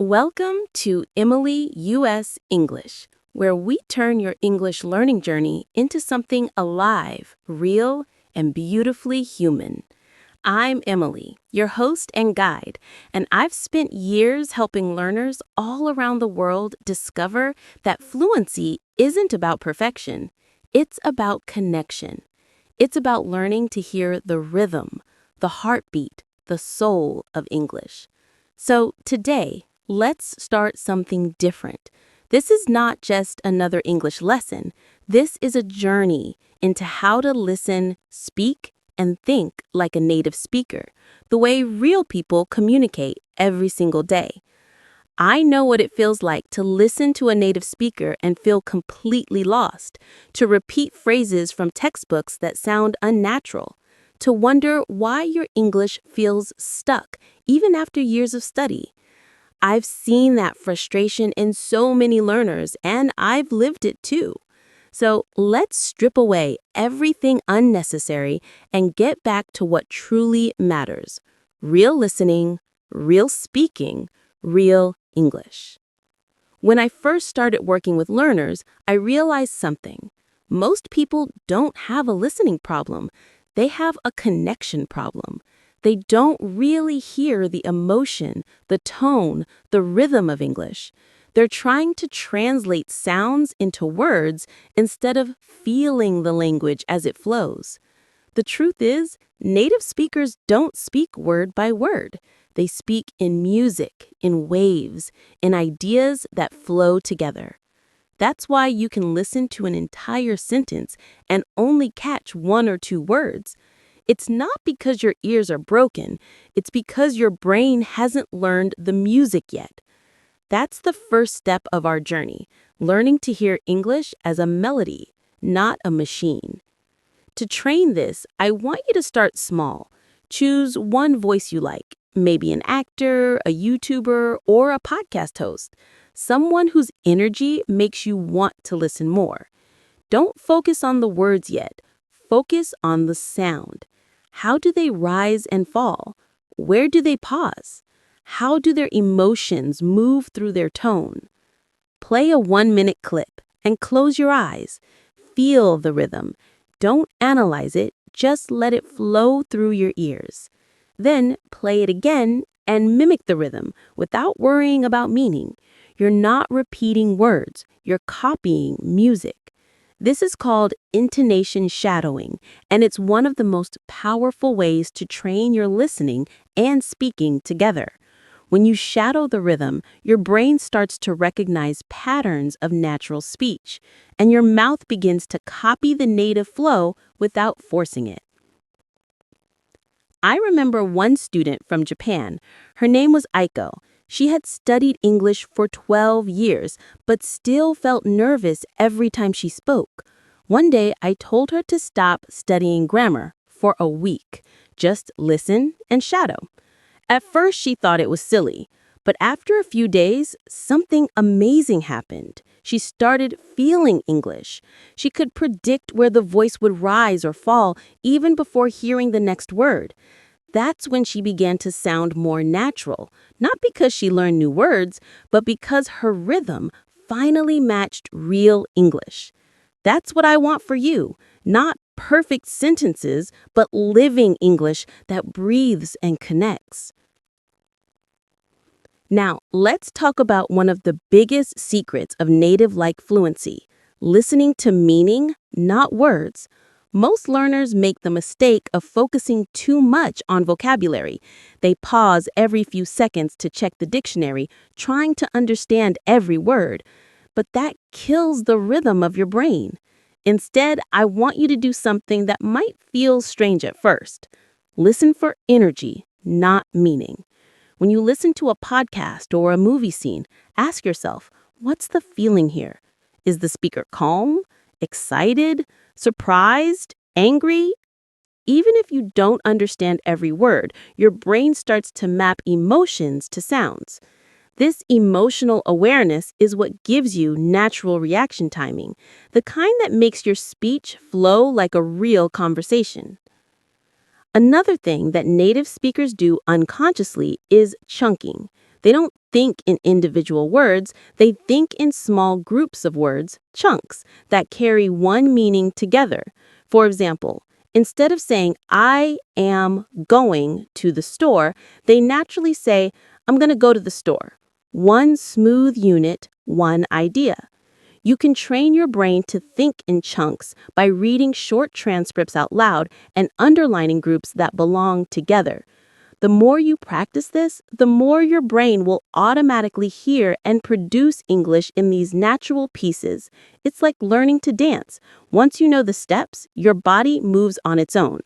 Welcome to Emily U.S. English, where we turn your English learning journey into something alive, real, and beautifully human. I'm Emily, your host and guide, and I've spent years helping learners all around the world discover that fluency isn't about perfection. It's about connection. It's about learning to hear the rhythm, the heartbeat, the soul of English. So today, let's start something different. This is not just another English lesson. This is a journey into how to listen, speak, and think like a native speaker, the way real people communicate every single day. I know what it feels like to listen to a native speaker and feel completely lost, to repeat phrases from textbooks that sound unnatural, to wonder why your English feels stuck even after years of study. I've seen that frustration in so many learners, and I've lived it too. So let's strip away everything unnecessary and get back to what truly matters: real listening, real speaking, real English. When I first started working with learners, I realized something. Most people don't have a listening problem. They have a connection problem. They don't really hear the emotion, the tone, the rhythm of English. They're trying to translate sounds into words instead of feeling the language as it flows. The truth is, native speakers don't speak word by word. They speak in music, in waves, in ideas that flow together. That's why you can listen to an entire sentence and only catch one or two words. It's not because your ears are broken, it's because your brain hasn't learned the music yet. That's the first step of our journey, learning to hear English as a melody, not a machine. To train this, I want you to start small. Choose one voice you like, maybe an actor, a YouTuber, or a podcast host, someone whose energy makes you want to listen more. Don't focus on the words yet. Focus on the sound. How do they rise and fall? Where do they pause? How do their emotions move through their tone? Play a 1-minute clip and close your eyes. Feel the rhythm. Don't analyze it, just let it flow through your ears. Then play it again and mimic the rhythm without worrying about meaning. You're not repeating words, you're copying music. This is called intonation shadowing, and it's one of the most powerful ways to train your listening and speaking together. When you shadow the rhythm, your brain starts to recognize patterns of natural speech, and your mouth begins to copy the native flow without forcing it. I remember one student from Japan. Her name was Aiko. She had studied English for 12 years, but still felt nervous every time she spoke. One day, I told her to stop studying grammar for a week. Just listen and shadow. At first, she thought it was silly, but after a few days, something amazing happened. She started feeling English. She could predict where the voice would rise or fall even before hearing the next word. That's when she began to sound more natural, not because she learned new words, but because her rhythm finally matched real English. That's what I want for you, not perfect sentences, but living English that breathes and connects. Now, let's talk about one of the biggest secrets of native-like fluency: listening to meaning, not words. Most learners make the mistake of focusing too much on vocabulary. They pause every few seconds to check the dictionary, trying to understand every word. But that kills the rhythm of your brain. Instead, I want you to do something that might feel strange at first. Listen for energy, not meaning. When you listen to a podcast or a movie scene, ask yourself, what's the feeling here? Is the speaker calm, excited, surprised, angry? Even if you don't understand every word, your brain starts to map emotions to sounds. This emotional awareness is what gives you natural reaction timing, the kind that makes your speech flow like a real conversation. Another thing that native speakers do unconsciously is chunking. They don't think in individual words, they think in small groups of words, chunks, that carry one meaning together. For example, instead of saying, I am going to the store, they naturally say, I'm going to go to the store. One smooth unit, one idea. You can train your brain to think in chunks by reading short transcripts out loud and underlining groups that belong together. The more you practice this, the more your brain will automatically hear and produce English in these natural pieces. It's like learning to dance. Once you know the steps, your body moves on its own.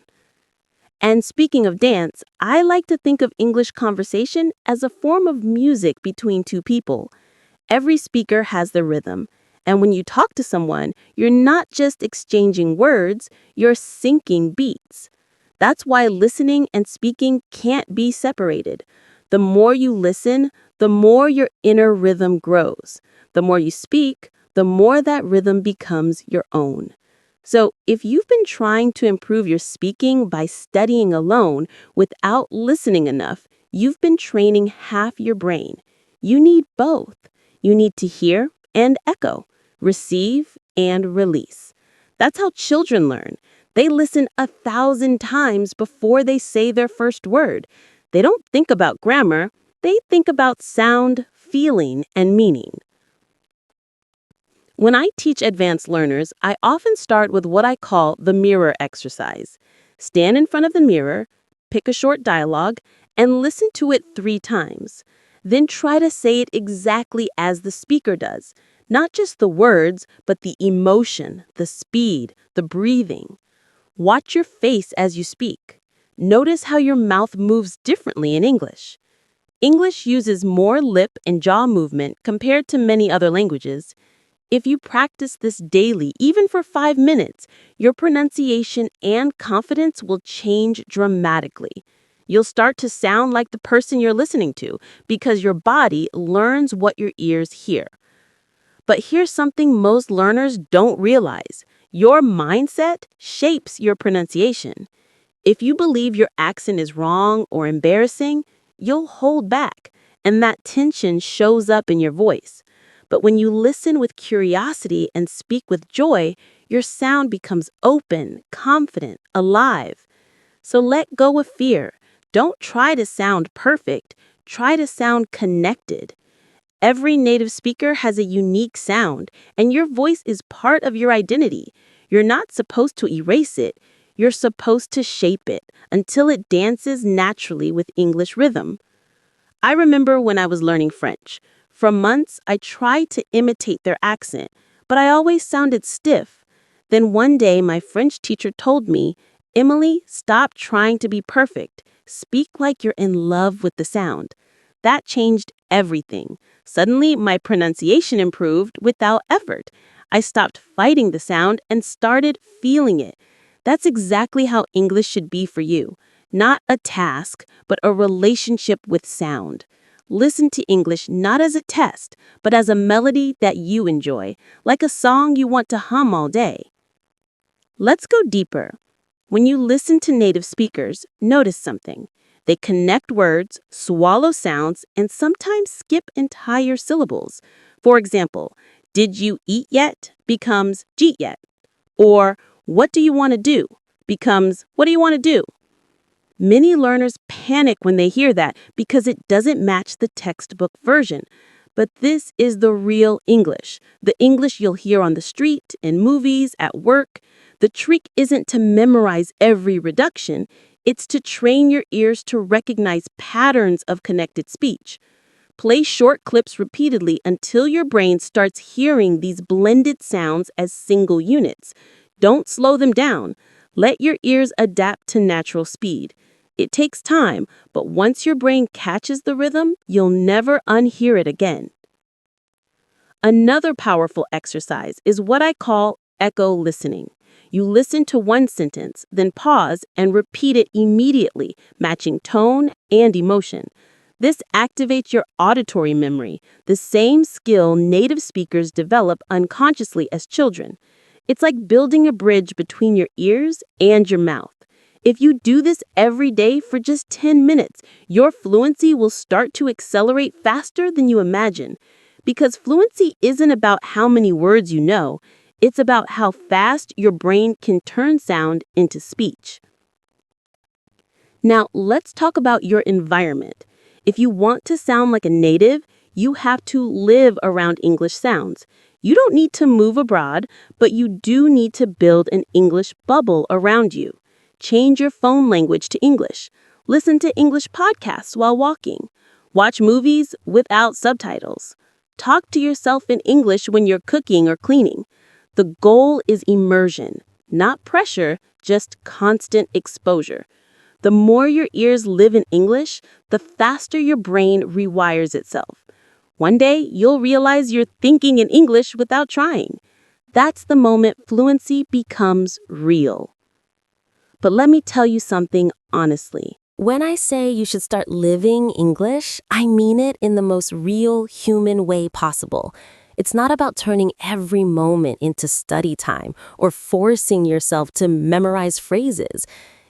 And speaking of dance, I like to think of English conversation as a form of music between two people. Every speaker has their rhythm. And when you talk to someone, you're not just exchanging words, you're syncing beats. That's why listening and speaking can't be separated. The more you listen, the more your inner rhythm grows. The more you speak, the more that rhythm becomes your own. So if you've been trying to improve your speaking by studying alone without listening enough, you've been training half your brain. You need both. You need to hear and echo, receive and release. That's how children learn. They listen 1,000 times before they say their first word. They don't think about grammar. They think about sound, feeling, and meaning. When I teach advanced learners, I often start with what I call the mirror exercise. Stand in front of the mirror, pick a short dialogue, and listen to it 3 times. Then try to say it exactly as the speaker does. Not just the words, but the emotion, the speed, the breathing. Watch your face as you speak. Notice how your mouth moves differently in English. English uses more lip and jaw movement compared to many other languages. If you practice this daily, even for 5 minutes, your pronunciation and confidence will change dramatically. You'll start to sound like the person you're listening to because your body learns what your ears hear. But here's something most learners don't realize. Your mindset shapes your pronunciation. If you believe your accent is wrong or embarrassing, you'll hold back, and that tension shows up in your voice. But when you listen with curiosity and speak with joy, your sound becomes open, confident, alive. So let go of fear. Don't try to sound perfect. Try to sound connected. Every native speaker has a unique sound, and your voice is part of your identity. You're not supposed to erase it. You're supposed to shape it until it dances naturally with English rhythm. I remember when I was learning French. For months, I tried to imitate their accent, but I always sounded stiff. Then one day, my French teacher told me, Emily, stop trying to be perfect. Speak like you're in love with the sound. That changed everything. Suddenly, my pronunciation improved without effort. I stopped fighting the sound and started feeling it. That's exactly how English should be for you. Not a task, but a relationship with sound. Listen to English not as a test, but as a melody that you enjoy, like a song you want to hum all day. Let's go deeper. When you listen to native speakers, notice something. They connect words, swallow sounds, and sometimes skip entire syllables. For example, did you eat yet becomes jeet yet. Or what do you want to do becomes what do you want to do? Many learners panic when they hear that because it doesn't match the textbook version. But this is the real English, the English you'll hear on the street, in movies, at work. The trick isn't to memorize every reduction, it's to train your ears to recognize patterns of connected speech. Play short clips repeatedly until your brain starts hearing these blended sounds as single units. Don't slow them down. Let your ears adapt to natural speed. It takes time, but once your brain catches the rhythm, you'll never unhear it again. Another powerful exercise is what I call echo listening. You listen to one sentence, then pause and repeat it immediately, matching tone and emotion. This activates your auditory memory, the same skill native speakers develop unconsciously as children. It's like building a bridge between your ears and your mouth. If you do this every day for just 10 minutes, your fluency will start to accelerate faster than you imagine. Because fluency isn't about how many words you know, it's about how fast your brain can turn sound into speech. Now, let's talk about your environment. If you want to sound like a native, you have to live around English sounds. You don't need to move abroad, but you do need to build an English bubble around you. Change your phone language to English. Listen to English podcasts while walking. Watch movies without subtitles. Talk to yourself in English when you're cooking or cleaning. The goal is immersion, not pressure, just constant exposure. The more your ears live in English, the faster your brain rewires itself. One day, you'll realize you're thinking in English without trying. That's the moment fluency becomes real. But let me tell you something honestly. When I say you should start living English, I mean it in the most real human way possible. It's not about turning every moment into study time or forcing yourself to memorize phrases.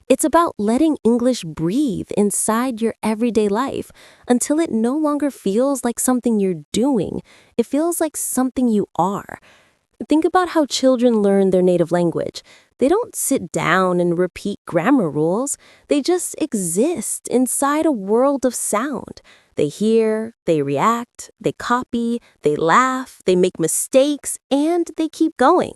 It's about letting English breathe inside your everyday life until it no longer feels like something you're doing. It feels like something you are. Think about how children learn their native language. They don't sit down and repeat grammar rules. They just exist inside a world of sound. They hear, they react, they copy, they laugh, they make mistakes, and they keep going.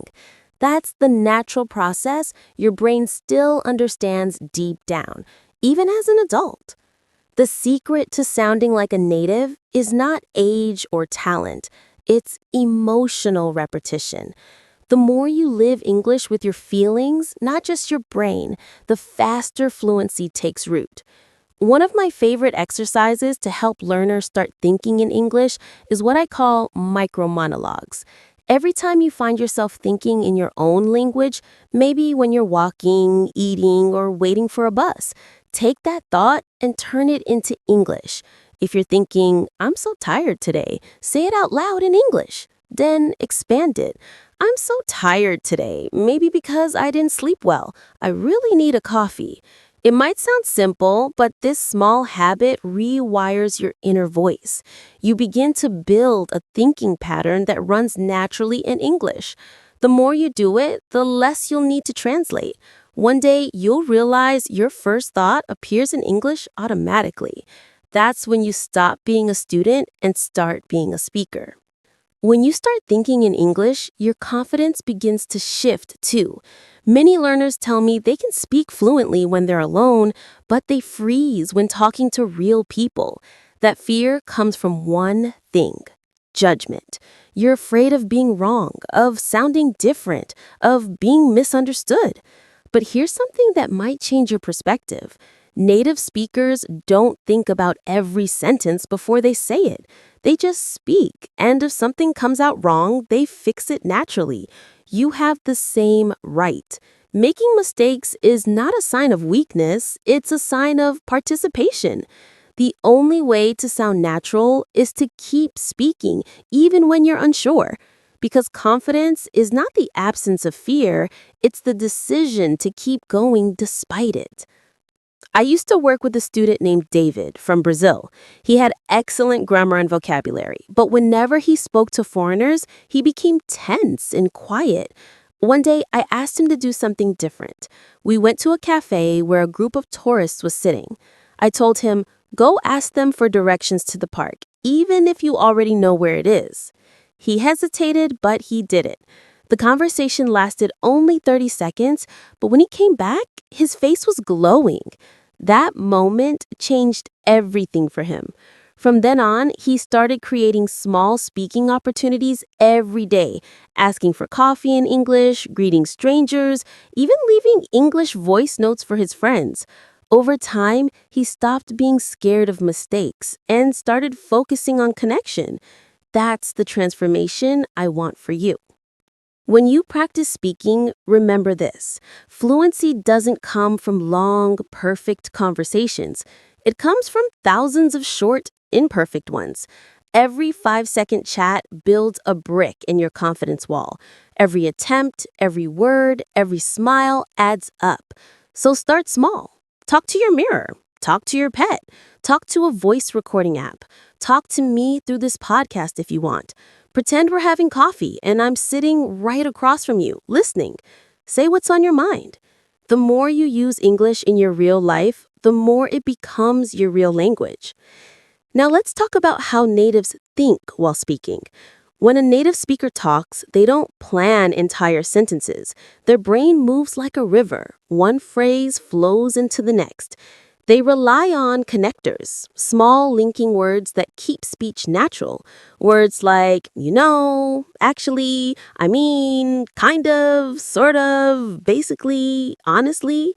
That's the natural process your brain still understands deep down, even as an adult. The secret to sounding like a native is not age or talent. It's emotional repetition. The more you live English with your feelings, not just your brain, the faster fluency takes root. One of my favorite exercises to help learners start thinking in English is what I call micro monologues. Every time you find yourself thinking in your own language, maybe when you're walking, eating, or waiting for a bus, take that thought and turn it into English. If you're thinking, I'm so tired today, say it out loud in English. Then expand it. I'm so tired today, maybe because I didn't sleep well. I really need a coffee. It might sound simple, but this small habit rewires your inner voice. You begin to build a thinking pattern that runs naturally in English. The more you do it, the less you'll need to translate. One day, you'll realize your first thought appears in English automatically. That's when you stop being a student and start being a speaker. When you start thinking in English, your confidence begins to shift too. Many learners tell me they can speak fluently when they're alone, but they freeze when talking to real people. That fear comes from one thing: judgment. You're afraid of being wrong, of sounding different, of being misunderstood. But here's something that might change your perspective. Native speakers don't think about every sentence before they say it. They just speak, and if something comes out wrong, they fix it naturally. You have the same right. Making mistakes is not a sign of weakness, it's a sign of participation. The only way to sound natural is to keep speaking, even when you're unsure. Because confidence is not the absence of fear, it's the decision to keep going despite it. I used to work with a student named David from Brazil. He had excellent grammar and vocabulary, but whenever he spoke to foreigners, he became tense and quiet. One day, I asked him to do something different. We went to a cafe where a group of tourists was sitting. I told him, go ask them for directions to the park, even if you already know where it is. He hesitated, but he did it. The conversation lasted only 30 seconds, but when he came back, his face was glowing. That moment changed everything for him. From then on, he started creating small speaking opportunities every day, asking for coffee in English, greeting strangers, even leaving English voice notes for his friends. Over time, he stopped being scared of mistakes and started focusing on connection. That's the transformation I want for you. When you practice speaking, remember this: fluency doesn't come from long, perfect conversations. It comes from thousands of short, imperfect ones. Every 5-second chat builds a brick in your confidence wall. Every attempt, every word, every smile adds up. So start small. Talk to your mirror. Talk to your pet. Talk to a voice recording app. Talk to me through this podcast if you want. Pretend we're having coffee and I'm sitting right across from you, listening. Say what's on your mind. The more you use English in your real life, the more it becomes your real language. Now let's talk about how natives think while speaking. When a native speaker talks, they don't plan entire sentences. Their brain moves like a river. One phrase flows into the next. They rely on connectors, small linking words that keep speech natural. Words like, actually, I mean, kind of, sort of, basically, honestly.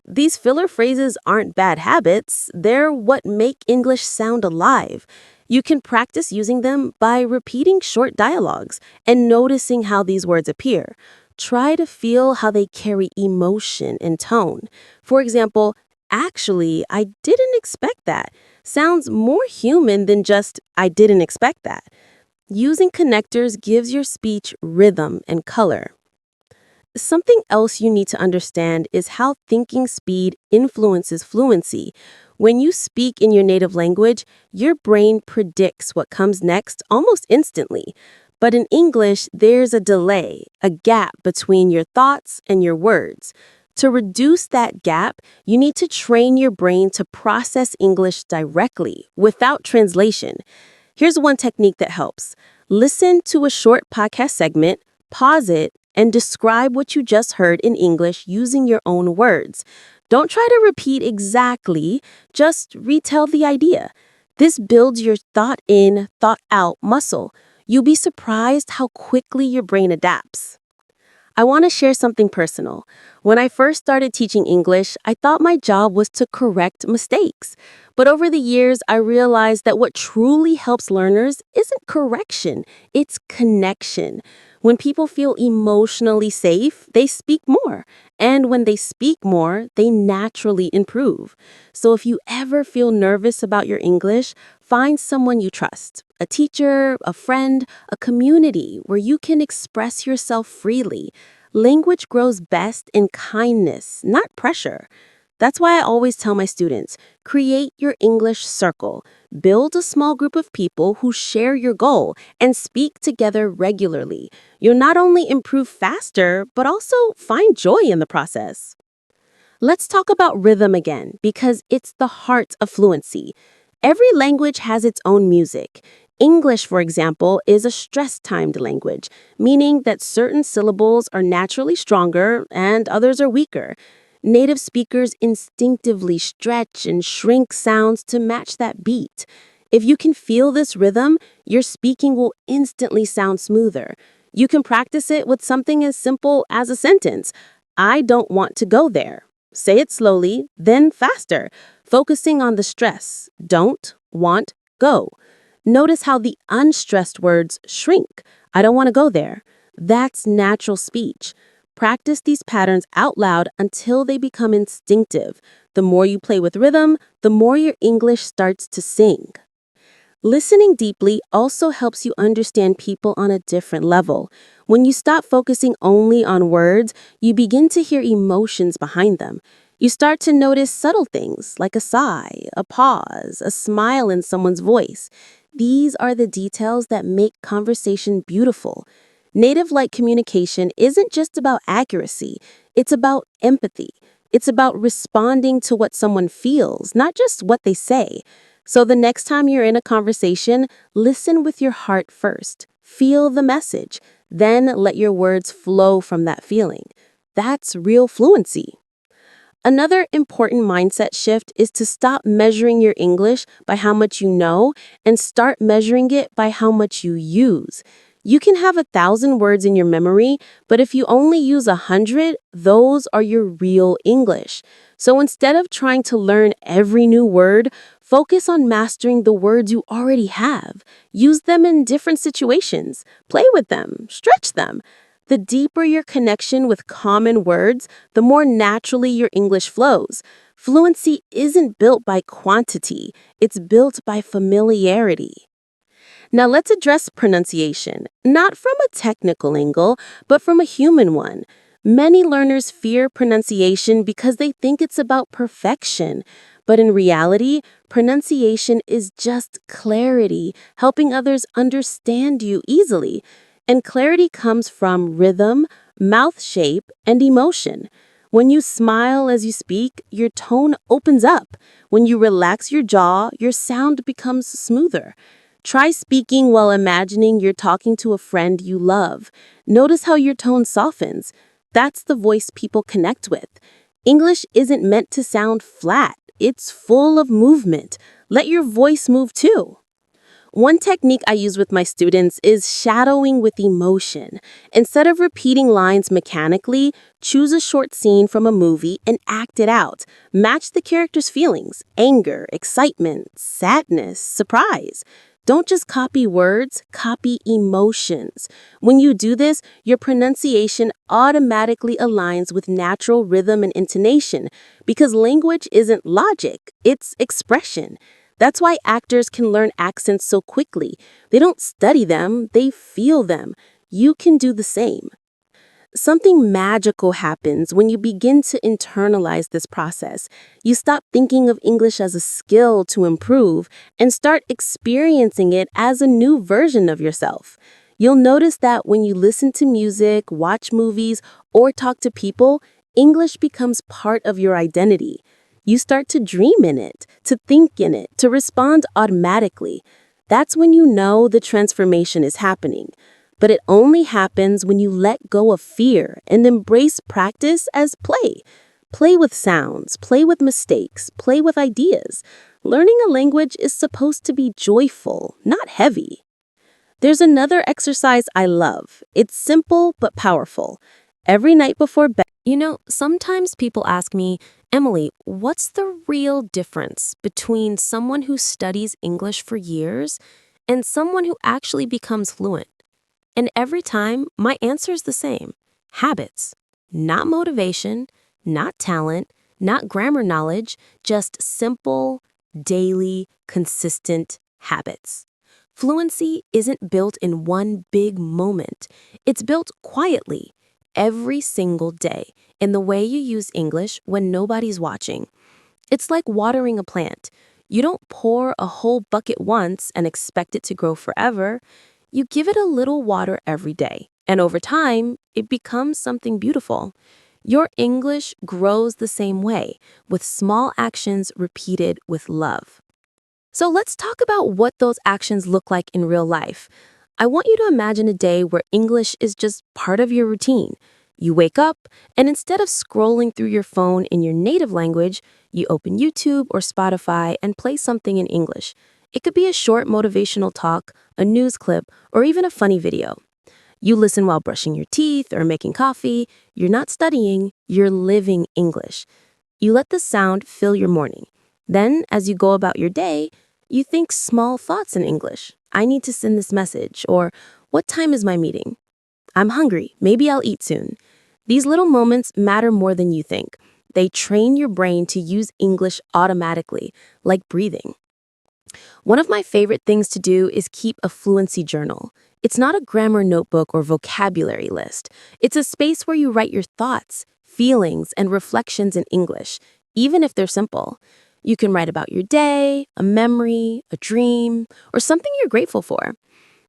These filler phrases aren't bad habits, they're what make English sound alive. You can practice using them by repeating short dialogues and noticing how these words appear. Try to feel how they carry emotion and tone. For example, actually, I didn't expect that sounds more human than just I didn't expect that. Using connectors gives your speech rhythm and color. Something else you need to understand is how thinking speed influences fluency. When you speak in your native language, your brain predicts what comes next almost instantly. But in English, there's a delay, a gap between your thoughts and your words. To reduce that gap, you need to train your brain to process English directly, without translation. Here's one technique that helps. Listen to a short podcast segment, pause it, and describe what you just heard in English using your own words. Don't try to repeat exactly, just retell the idea. This builds your thought in, thought out muscle. You'll be surprised how quickly your brain adapts. I want to share something personal. When I first started teaching English, I thought my job was to correct mistakes. But over the years, I realized that what truly helps learners isn't correction, it's connection. When people feel emotionally safe, they speak more. And when they speak more, they naturally improve. So if you ever feel nervous about your English, find someone you trust, a teacher, a friend, a community where you can express yourself freely. Language grows best in kindness, not pressure. That's why I always tell my students, create your English circle. Build a small group of people who share your goal and speak together regularly. You'll not only improve faster, but also find joy in the process. Let's talk about rhythm again, because it's the heart of fluency. Every language has its own music. English, for example, is a stress-timed language, meaning that certain syllables are naturally stronger and others are weaker. Native speakers instinctively stretch and shrink sounds to match that beat. If you can feel this rhythm, your speaking will instantly sound smoother. You can practice it with something as simple as a sentence. I don't want to go there. Say it slowly, then faster, focusing on the stress. Don't, want, go. Notice how the unstressed words shrink. I don't want to go there. That's natural speech. Practice these patterns out loud until they become instinctive. The more you play with rhythm, the more your English starts to sing. Listening deeply also helps you understand people on a different level. When you stop focusing only on words, you begin to hear emotions behind them. You start to notice subtle things like a sigh, a pause, a smile in someone's voice. These are the details that make conversation beautiful. Native-like communication isn't just about accuracy, it's about empathy. It's about responding to what someone feels, not just what they say. So the next time you're in a conversation, listen with your heart first. Feel the message, then let your words flow from that feeling. That's real fluency. Another important mindset shift is to stop measuring your English by how much you know and start measuring it by how much you use. You can have 1,000 words in your memory, but if you only use 100, those are your real English. So instead of trying to learn every new word, focus on mastering the words you already have. Use them in different situations. Play with them. Stretch them. The deeper your connection with common words, the more naturally your English flows. Fluency isn't built by quantity, it's built by familiarity. Now let's address pronunciation, not from a technical angle, but from a human one. Many learners fear pronunciation because they think it's about perfection. But in reality, pronunciation is just clarity, helping others understand you easily. And clarity comes from rhythm, mouth shape, and emotion. When you smile as you speak, your tone opens up. When you relax your jaw, your sound becomes smoother. Try speaking while imagining you're talking to a friend you love. Notice how your tone softens. That's the voice people connect with. English isn't meant to sound flat. It's full of movement. Let your voice move too. One technique I use with my students is shadowing with emotion. Instead of repeating lines mechanically, choose a short scene from a movie and act it out. Match the character's feelings: anger, excitement, sadness, surprise. Don't just copy words, copy emotions. When you do this, your pronunciation automatically aligns with natural rhythm and intonation because language isn't logic, it's expression. That's why actors can learn accents so quickly. They don't study them, they feel them. You can do the same. Something magical happens when you begin to internalize this process. You stop thinking of English as a skill to improve and start experiencing it as a new version of yourself. You'll notice that when you listen to music, watch movies, or talk to people, English becomes part of your identity. You start to dream in it, to think in it, to respond automatically. That's when you know the transformation is happening. But it only happens when you let go of fear and embrace practice as play. Play with sounds, play with mistakes, play with ideas. Learning a language is supposed to be joyful, not heavy. There's another exercise I love. It's simple but powerful. Every night before bed. Sometimes people ask me, Emily, what's the real difference between someone who studies English for years and someone who actually becomes fluent? And every time, my answer is the same: habits. Not motivation, not talent, not grammar knowledge, just simple, daily, consistent habits. Fluency isn't built in one big moment. It's built quietly, every single day, in the way you use English when nobody's watching. It's like watering a plant. You don't pour a whole bucket once and expect it to grow forever. You give it a little water every day, and over time, it becomes something beautiful. Your English grows the same way, with small actions repeated with love. So let's talk about what those actions look like in real life. I want you to imagine a day where English is just part of your routine. You wake up, and instead of scrolling through your phone in your native language, you open YouTube or Spotify and play something in English. It could be a short motivational talk, a news clip, or even a funny video. You listen while brushing your teeth or making coffee. You're not studying, you're living English. You let the sound fill your morning. Then, as you go about your day, you think small thoughts in English. I need to send this message, or what time is my meeting? I'm hungry, maybe I'll eat soon. These little moments matter more than you think. They train your brain to use English automatically, like breathing. One of my favorite things to do is keep a fluency journal. It's not a grammar notebook or vocabulary list. It's a space where you write your thoughts, feelings, and reflections in English, even if they're simple. You can write about your day, a memory, a dream, or something you're grateful for.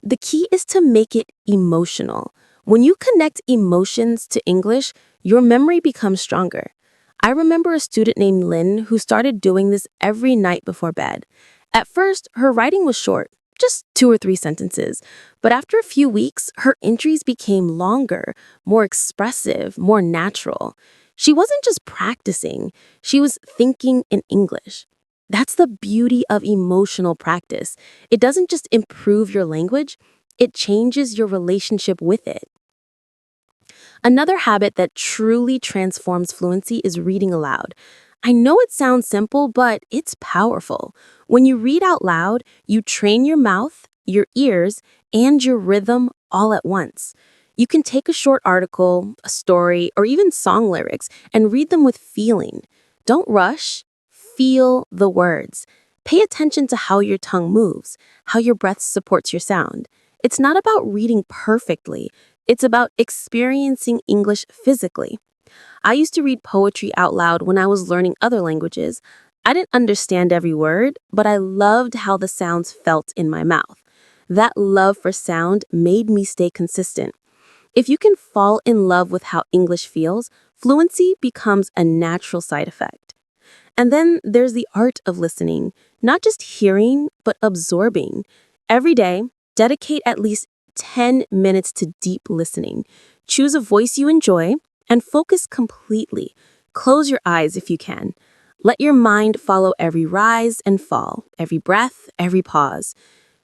The key is to make it emotional. When you connect emotions to English, your memory becomes stronger. I remember a student named Lynn who started doing this every night before bed. At first, her writing was short, just 2 or 3 sentences. But after a few weeks, her entries became longer, more expressive, more natural. She wasn't just practicing, she was thinking in English. That's the beauty of emotional practice. It doesn't just improve your language, it changes your relationship with it. Another habit that truly transforms fluency is reading aloud. I know it sounds simple, but it's powerful. When you read out loud, you train your mouth, your ears, and your rhythm all at once. You can take a short article, a story, or even song lyrics and read them with feeling. Don't rush, feel the words. Pay attention to how your tongue moves, how your breath supports your sound. It's not about reading perfectly, It's about experiencing English physically. I used to read poetry out loud when I was learning other languages. I didn't understand every word, but I loved how the sounds felt in my mouth. That love for sound made me stay consistent. If you can fall in love with how English feels, fluency becomes a natural side effect. And then there's the art of listening, not just hearing, but absorbing. Every day, dedicate at least 10 minutes to deep listening. Choose a voice you enjoy and focus completely. Close your eyes if you can. Let your mind follow every rise and fall, every breath, every pause.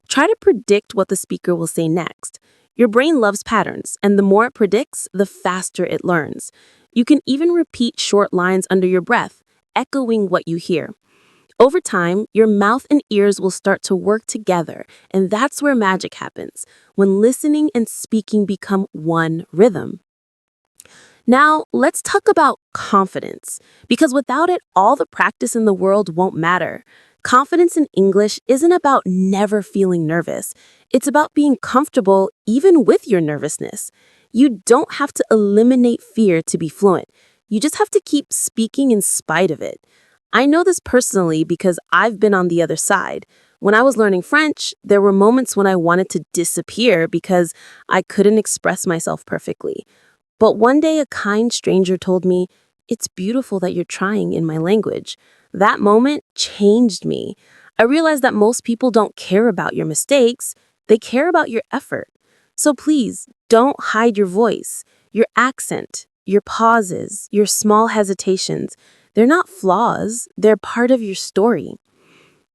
Try to predict what the speaker will say next. Your brain loves patterns, and the more it predicts, the faster it learns. You can even repeat short lines under your breath, echoing what you hear. Over time, your mouth and ears will start to work together, and that's where magic happens, when listening and speaking become one rhythm. Now, let's talk about confidence, because without it, all the practice in the world won't matter. Confidence in English isn't about never feeling nervous. It's about being comfortable even with your nervousness. You don't have to eliminate fear to be fluent. You just have to keep speaking in spite of it. I know this personally because I've been on the other side. When I was learning French, there were moments when I wanted to disappear because I couldn't express myself perfectly. But one day a kind stranger told me, "It's beautiful that you're trying in my language." That moment changed me. I realized that most people don't care about your mistakes, they care about your effort. So please, don't hide your voice, your accent, your pauses, your small hesitations. They're not flaws, they're part of your story.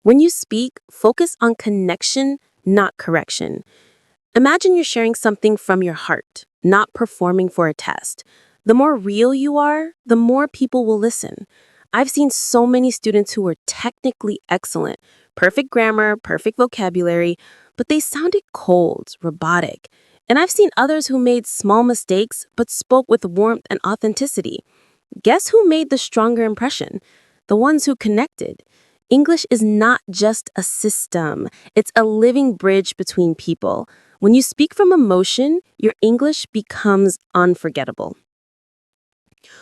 When you speak, focus on connection, not correction. Imagine you're sharing something from your heart, not performing for a test. The more real you are, the more people will listen. I've seen so many students who were technically excellent, perfect grammar, perfect vocabulary, but they sounded cold, robotic. And I've seen others who made small mistakes but spoke with warmth and authenticity. Guess who made the stronger impression? The ones who connected. English is not just a system, it's a living bridge between people. When you speak from emotion, your English becomes unforgettable.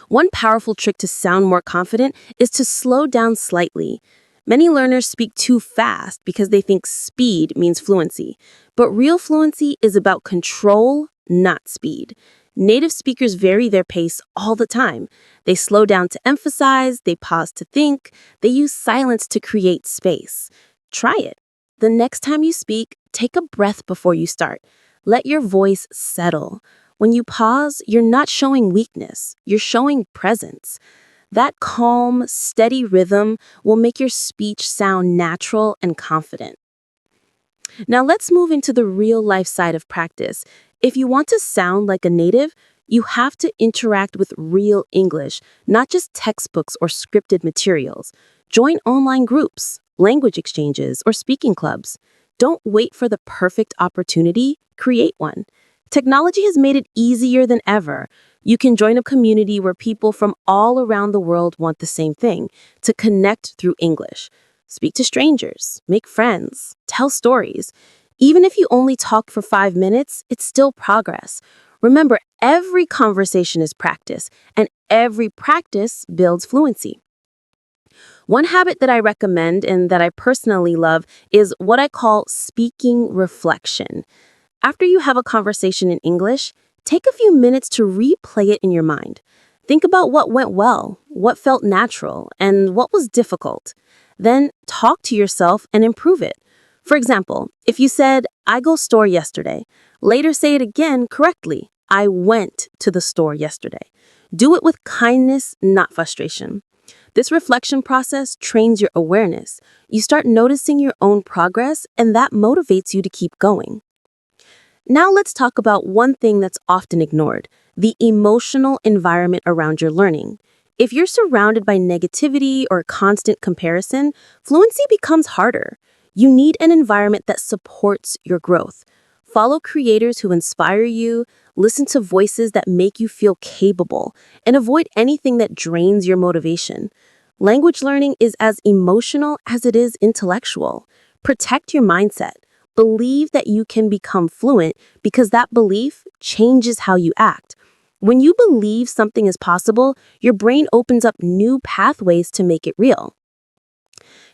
One powerful trick to sound more confident is to slow down slightly. Many learners speak too fast because they think speed means fluency. But real fluency is about control, not speed. Native speakers vary their pace all the time. They slow down to emphasize, they pause to think, they use silence to create space. Try it. The next time you speak, take a breath before you start. Let your voice settle. When you pause, you're not showing weakness, you're showing presence. That calm, steady rhythm will make your speech sound natural and confident. Now let's move into the real life side of practice. If you want to sound like a native, you have to interact with real English, not just textbooks or scripted materials. Join online groups, language exchanges, or speaking clubs. Don't wait for the perfect opportunity, create one. Technology has made it easier than ever. You can join a community where people from all around the world want the same thing, to connect through English. Speak to strangers, make friends, tell stories. Even if you only talk for 5 minutes, it's still progress. Remember, every conversation is practice, and every practice builds fluency. One habit that I recommend and that I personally love is what I call speaking reflection. After you have a conversation in English, take a few minutes to replay it in your mind. Think about what went well, what felt natural, and what was difficult. Then talk to yourself and improve it. For example, if you said, "I go store yesterday," later say it again correctly. "I went to the store yesterday." Do it with kindness, not frustration. This reflection process trains your awareness. You start noticing your own progress, and that motivates you to keep going. Now let's talk about one thing that's often ignored, the emotional environment around your learning. If you're surrounded by negativity or constant comparison, fluency becomes harder. You need an environment that supports your growth. Follow creators who inspire you, listen to voices that make you feel capable, and avoid anything that drains your motivation. Language learning is as emotional as it is intellectual. Protect your mindset. Believe that you can become fluent because that belief changes how you act. When you believe something is possible, your brain opens up new pathways to make it real.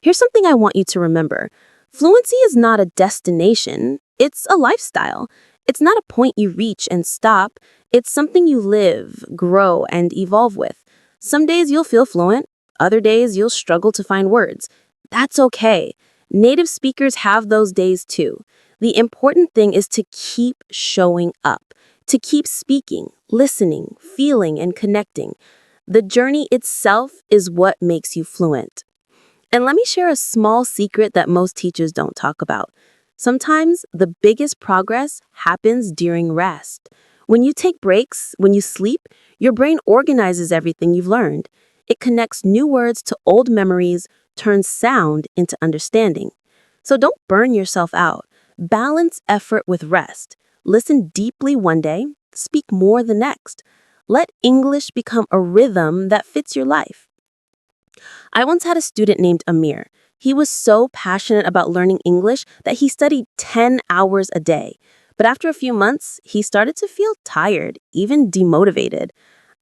Here's something I want you to remember. Fluency is not a destination, it's a lifestyle. It's not a point you reach and stop. It's something you live, grow, and evolve with. Some days you'll feel fluent, other days you'll struggle to find words. That's okay. Native speakers have those days too. The important thing is to keep showing up, to keep speaking, listening, feeling, and connecting. The journey itself is what makes you fluent. And let me share a small secret that most teachers don't talk about. Sometimes the biggest progress happens during rest. When you take breaks, when you sleep, your brain organizes everything you've learned. It connects new words to old memories, turns sound into understanding. So don't burn yourself out. Balance effort with rest. Listen deeply one day, speak more the next. Let English become a rhythm that fits your life. I once had a student named Amir. He was so passionate about learning English that he studied 10 hours a day. But after a few months, he started to feel tired, even demotivated.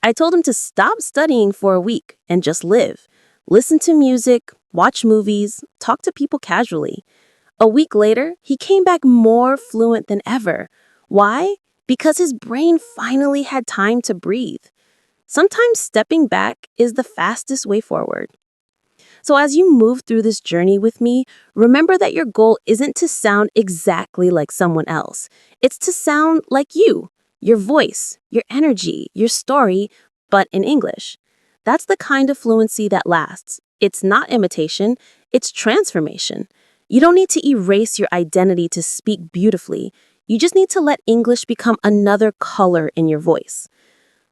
I told him to stop studying for a week and just live. Listen to music, watch movies, talk to people casually. A week later, he came back more fluent than ever. Why? Because his brain finally had time to breathe. Sometimes stepping back is the fastest way forward. So as you move through this journey with me, remember that your goal isn't to sound exactly like someone else. It's to sound like you, your voice, your energy, your story, but in English. That's the kind of fluency that lasts. It's not imitation, it's transformation. You don't need to erase your identity to speak beautifully. You just need to let English become another color in your voice.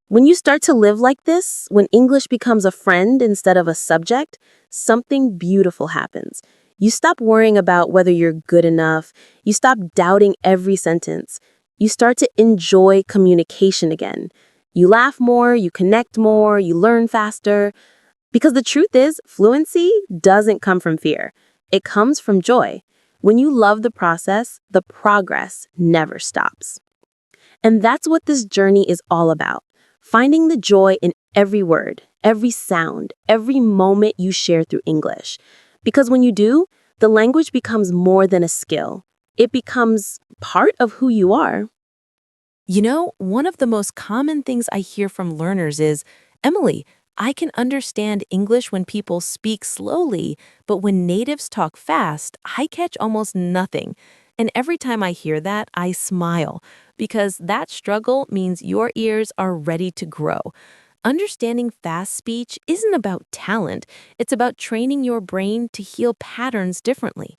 When you start to live like this, when English becomes a friend instead of a subject, something beautiful happens. You stop worrying about whether you're good enough. You stop doubting every sentence. You start to enjoy communication again. You laugh more, you connect more, you learn faster. Because the truth is, fluency doesn't come from fear. It comes from joy. When you love the process, the progress never stops. And that's what this journey is all about. Finding the joy in every word, every sound, every moment you share through English. Because when you do, the language becomes more than a skill. It becomes part of who you are. You know, one of the most common things I hear from learners is, Emily, I can understand English when people speak slowly, but when natives talk fast, I catch almost nothing. And every time I hear that, I smile, because that struggle means your ears are ready to grow. Understanding fast speech isn't about talent, it's about training your brain to heal patterns differently.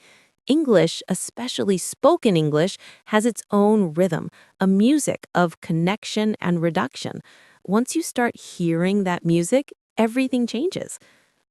English, especially spoken English, has its own rhythm, a music of connection and reduction. Once you start hearing that music, everything changes.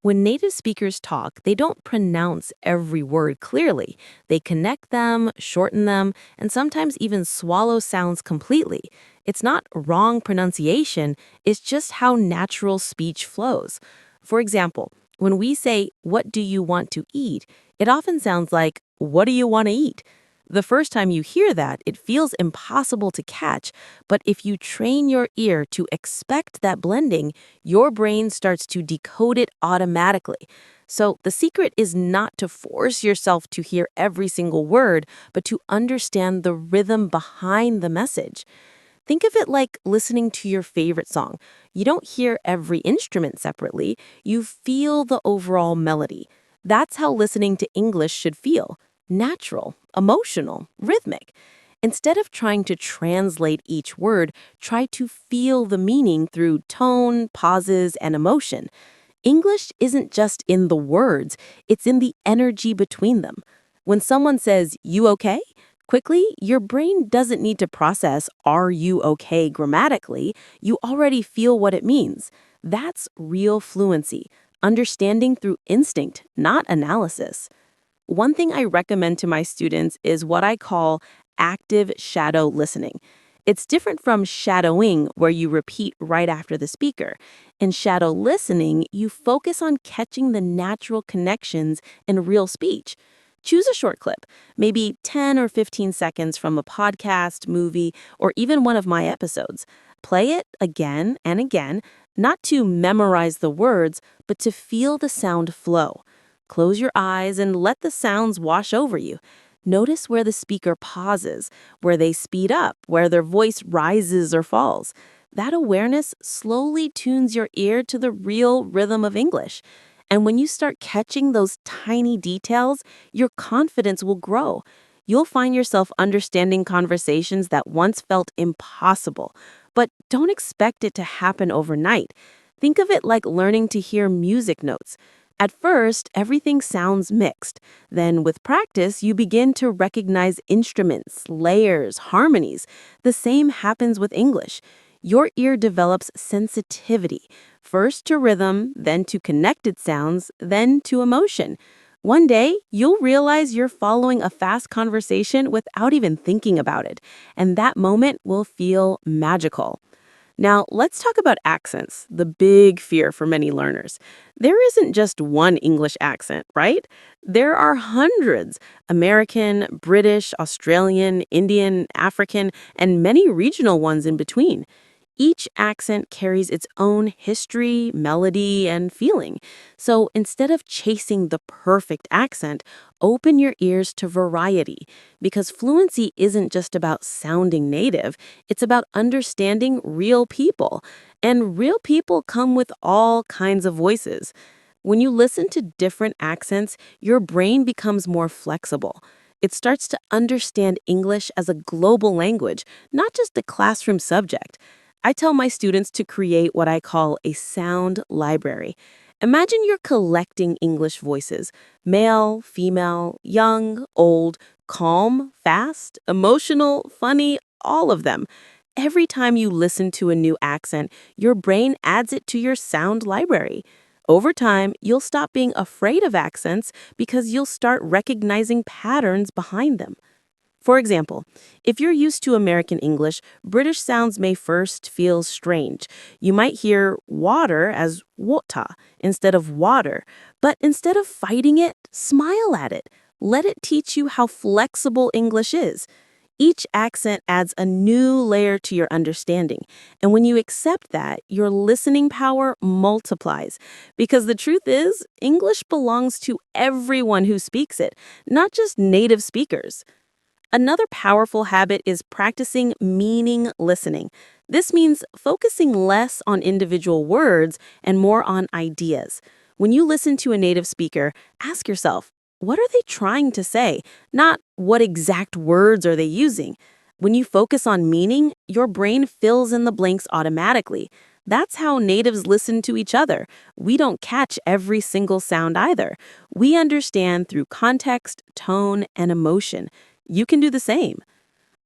When native speakers talk, they don't pronounce every word clearly. They connect them, shorten them, and sometimes even swallow sounds completely. It's not wrong pronunciation, it's just how natural speech flows. For example, when we say, "What do you want to eat?" it often sounds like, "What do you want to eat?" The first time you hear that, it feels impossible to catch, but if you train your ear to expect that blending, your brain starts to decode it automatically. So the secret is not to force yourself to hear every single word, but to understand the rhythm behind the message. Think of it like listening to your favorite song. You don't hear every instrument separately, you feel the overall melody. That's how listening to English should feel: natural, emotional, rhythmic. Instead of trying to translate each word, try to feel the meaning through tone, pauses, and emotion. English isn't just in the words, it's in the energy between them. When someone says, "You okay?" quickly, your brain doesn't need to process, "Are you okay?" grammatically. You already feel what it means. That's real fluency, understanding through instinct, not analysis. One thing I recommend to my students is what I call active shadow listening. It's different from shadowing, where you repeat right after the speaker. In shadow listening, you focus on catching the natural connections in real speech. Choose a short clip, maybe 10 or 15 seconds from a podcast, movie, or even one of my episodes. Play it again and again, not to memorize the words, but to feel the sound flow. Close your eyes and let the sounds wash over you. Notice where the speaker pauses, where they speed up, where their voice rises or falls. That awareness slowly tunes your ear to the real rhythm of English. And when you start catching those tiny details, your confidence will grow. You'll find yourself understanding conversations that once felt impossible. But don't expect it to happen overnight. Think of it like learning to hear music notes. At first, everything sounds mixed. Then, with practice, you begin to recognize instruments, layers, harmonies. The same happens with English. Your ear develops sensitivity, first to rhythm, then to connected sounds, then to emotion. One day, you'll realize you're following a fast conversation without even thinking about it, and that moment will feel magical. Now, let's talk about accents, the big fear for many learners. There isn't just one English accent, right? There are hundreds: American, British, Australian, Indian, African, and many regional ones in between. Each accent carries its own history, melody, and feeling. So instead of chasing the perfect accent, open your ears to variety, because fluency isn't just about sounding native, it's about understanding real people. And real people come with all kinds of voices. When you listen to different accents, your brain becomes more flexible. It starts to understand English as a global language, not just a classroom subject. I tell my students to create what I call a sound library. Imagine you're collecting English voices: male, female, young, old, calm, fast, emotional, funny, all of them. Every time you listen to a new accent, your brain adds it to your sound library. Over time, you'll stop being afraid of accents because you'll start recognizing patterns behind them. For example, if you're used to American English, British sounds may first feel strange. You might hear water as water instead of water, but instead of fighting it, smile at it. Let it teach you how flexible English is. Each accent adds a new layer to your understanding. And when you accept that, your listening power multiplies. Because the truth is, English belongs to everyone who speaks it, not just native speakers. Another powerful habit is practicing meaning listening. This means focusing less on individual words and more on ideas. When you listen to a native speaker, ask yourself, what are they trying to say? Not what exact words are they using. When you focus on meaning, your brain fills in the blanks automatically. That's how natives listen to each other. We don't catch every single sound either. We understand through context, tone, and emotion. You can do the same.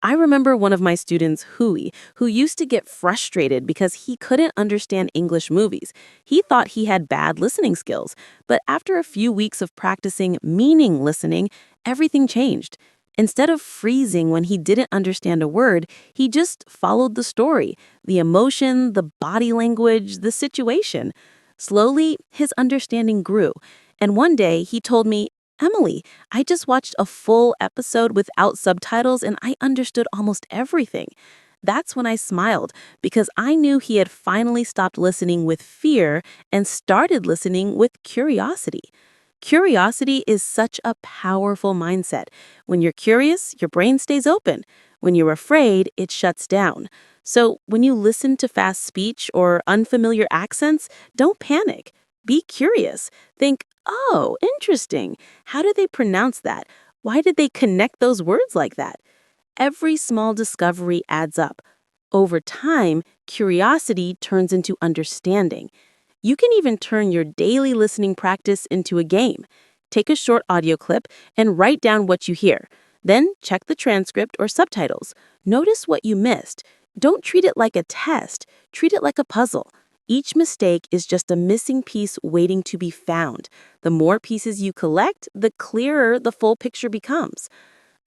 I remember one of my students, Hui, who used to get frustrated because he couldn't understand English movies. He thought he had bad listening skills, but after a few weeks of practicing meaning listening, everything changed. Instead of freezing when he didn't understand a word, he just followed the story, the emotion, the body language, the situation. Slowly, his understanding grew. And one day, he told me, "Emily, I just watched a full episode without subtitles and I understood almost everything." That's when I smiled, because I knew he had finally stopped listening with fear and started listening with curiosity. Curiosity is such a powerful mindset. When you're curious, your brain stays open. When you're afraid, it shuts down. So when you listen to fast speech or unfamiliar accents, don't panic. Be curious. Think, oh, interesting. How do they pronounce that? Why did they connect those words like that? Every small discovery adds up. Over time, curiosity turns into understanding. You can even turn your daily listening practice into a game. Take a short audio clip and write down what you hear. Then check the transcript or subtitles. Notice what you missed. Don't treat it like a test. Treat it like a puzzle. Each mistake is just a missing piece waiting to be found. The more pieces you collect, the clearer the full picture becomes.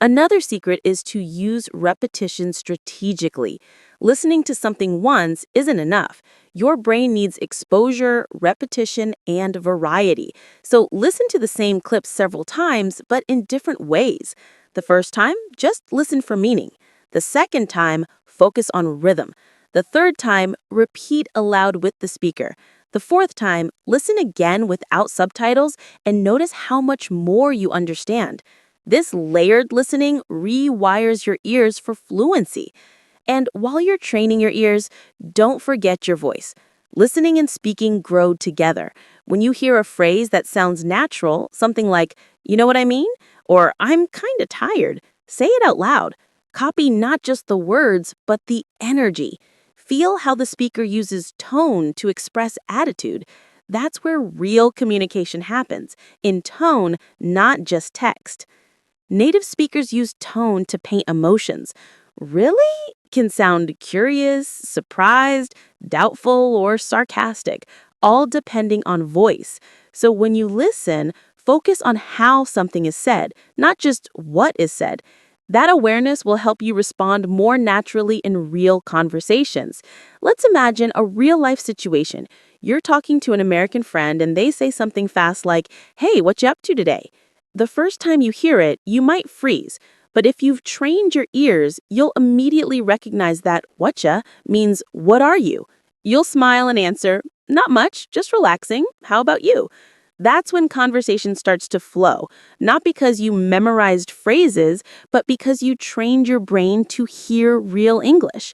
Another secret is to use repetition strategically. Listening to something once isn't enough. Your brain needs exposure, repetition, and variety. So listen to the same clip several times, but in different ways. The first time, just listen for meaning. The second time, focus on rhythm. The third time, repeat aloud with the speaker. The fourth time, listen again without subtitles and notice how much more you understand. This layered listening rewires your ears for fluency. And while you're training your ears, don't forget your voice. Listening and speaking grow together. When you hear a phrase that sounds natural, something like, you know what I mean? Or I'm kind of tired, say it out loud. Copy not just the words, but the energy. Feel how the speaker uses tone to express attitude. That's where real communication happens, in tone, not just text. Native speakers use tone to paint emotions. Really? Can sound curious, surprised, doubtful, or sarcastic, all depending on voice. So when you listen, focus on how something is said, not just what is said. That awareness will help you respond more naturally in real conversations. Let's imagine a real life situation. You're talking to an American friend and they say something fast like, "Hey, what you up to today?" The first time you hear it, you might freeze, but if you've trained your ears, you'll immediately recognize that whatcha means what are you? You'll smile and answer, not much, just relaxing. How about you? That's when conversation starts to flow, not because you memorized phrases, but because you trained your brain to hear real English.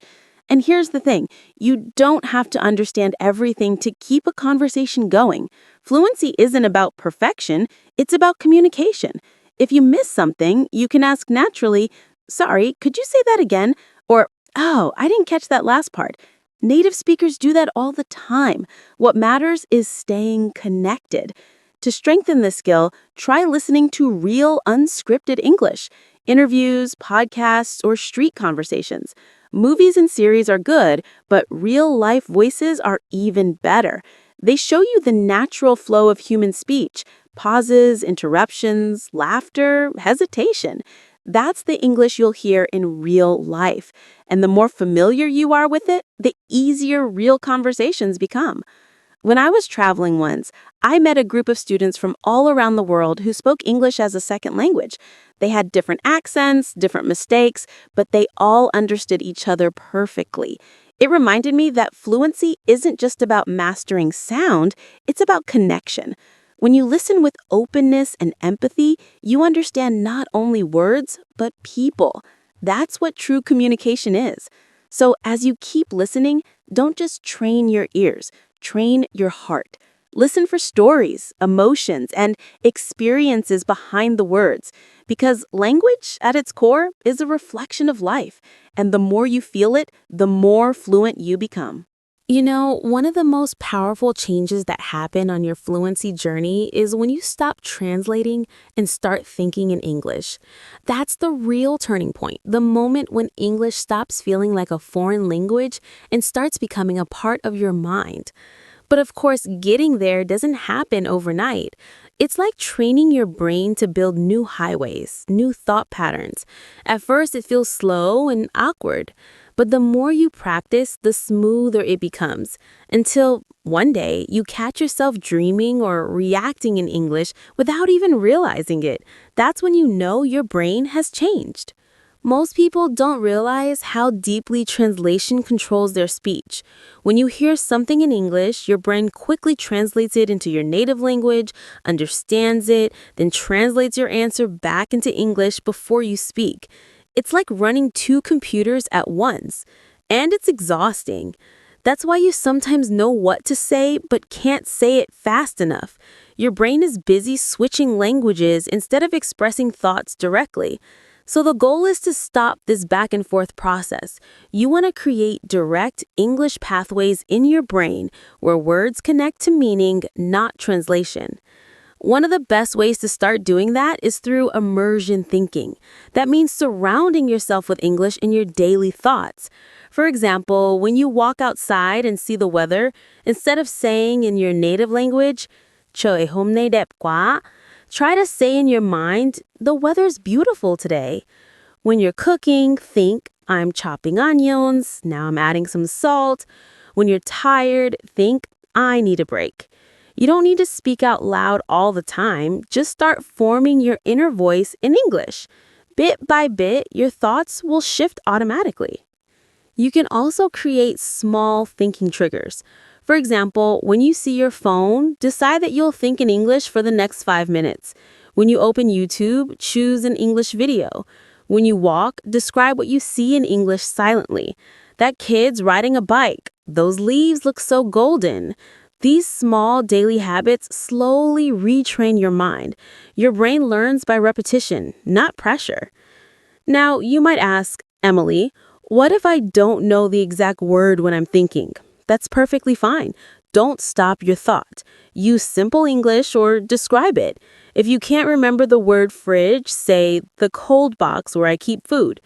And here's the thing, you don't have to understand everything to keep a conversation going. Fluency isn't about perfection, it's about communication. If you miss something, you can ask naturally, "Sorry, could you say that again?" Or, "Oh, I didn't catch that last part." Native speakers do that all the time. What matters is staying connected. To strengthen this skill, try listening to real unscripted English, interviews, podcasts, or street conversations. Movies and series are good, but real life voices are even better. They show you the natural flow of human speech, pauses, interruptions, laughter, hesitation. That's the English you'll hear in real life. And the more familiar you are with it, the easier real conversations become. When I was traveling once, I met a group of students from all around the world who spoke English as a second language. They had different accents, different mistakes, but they all understood each other perfectly. It reminded me that fluency isn't just about mastering sound, it's about connection. When you listen with openness and empathy, you understand not only words, but people. That's what true communication is. So as you keep listening, don't just train your ears, train your heart. Listen for stories, emotions, and experiences behind the words, because language, at its core, is a reflection of life, and the more you feel it, the more fluent you become. You know, one of the most powerful changes that happen on your fluency journey is when you stop translating and start thinking in English. That's the real turning point, the moment when English stops feeling like a foreign language and starts becoming a part of your mind. But of course, getting there doesn't happen overnight. It's like training your brain to build new highways, new thought patterns. At first, it feels slow and awkward, but the more you practice, the smoother it becomes, until one day you catch yourself dreaming or reacting in English without even realizing it. That's when you know your brain has changed. Most people don't realize how deeply translation controls their speech. When you hear something in English, your brain quickly translates it into your native language, understands it, then translates your answer back into English before you speak. It's like running two computers at once, and it's exhausting. That's why you sometimes know what to say but can't say it fast enough. Your brain is busy switching languages instead of expressing thoughts directly. So the goal is to stop this back and forth process. You want to create direct English pathways in your brain where words connect to meaning, not translation. One of the best ways to start doing that is through immersion thinking. That means surrounding yourself with English in your daily thoughts. For example, when you walk outside and see the weather, instead of saying in your native language, "trời hôm nay đẹp quá," Try to say in your mind, the weather's beautiful today. When you're cooking, think, I'm chopping onions, now I'm adding some salt. When you're tired, think, I need a break. You don't need to speak out loud all the time, just start forming your inner voice in English. Bit by bit, your thoughts will shift automatically. You can also create small thinking triggers. For example, when you see your phone, decide that you'll think in English for the next 5 minutes. When you open YouTube, choose an English video. When you walk, describe what you see in English silently. That kid's riding a bike. Those leaves look so golden. These small daily habits slowly retrain your mind. Your brain learns by repetition, not pressure. Now, you might ask, Emily, what if I don't know the exact word when I'm thinking? That's perfectly fine. Don't stop your thought. Use simple English or describe it. If you can't remember the word fridge, say the cold box where I keep food.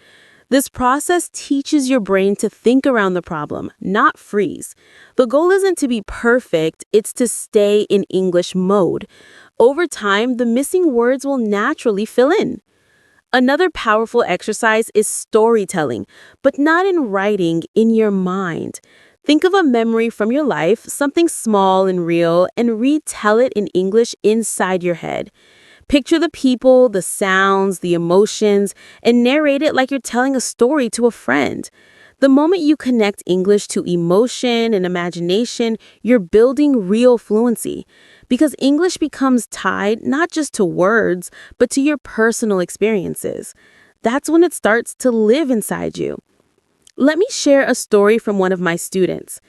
This process teaches your brain to think around the problem, not freeze. The goal isn't to be perfect, it's to stay in English mode. Over time, the missing words will naturally fill in. Another powerful exercise is storytelling, but not in writing, in your mind. Think of a memory from your life, something small and real, and retell it in English inside your head. Picture the people, the sounds, the emotions, and narrate it like you're telling a story to a friend. The moment you connect English to emotion and imagination, you're building real fluency. Because English becomes tied not just to words, but to your personal experiences. That's when it starts to live inside you. Let me share a story from one of my students.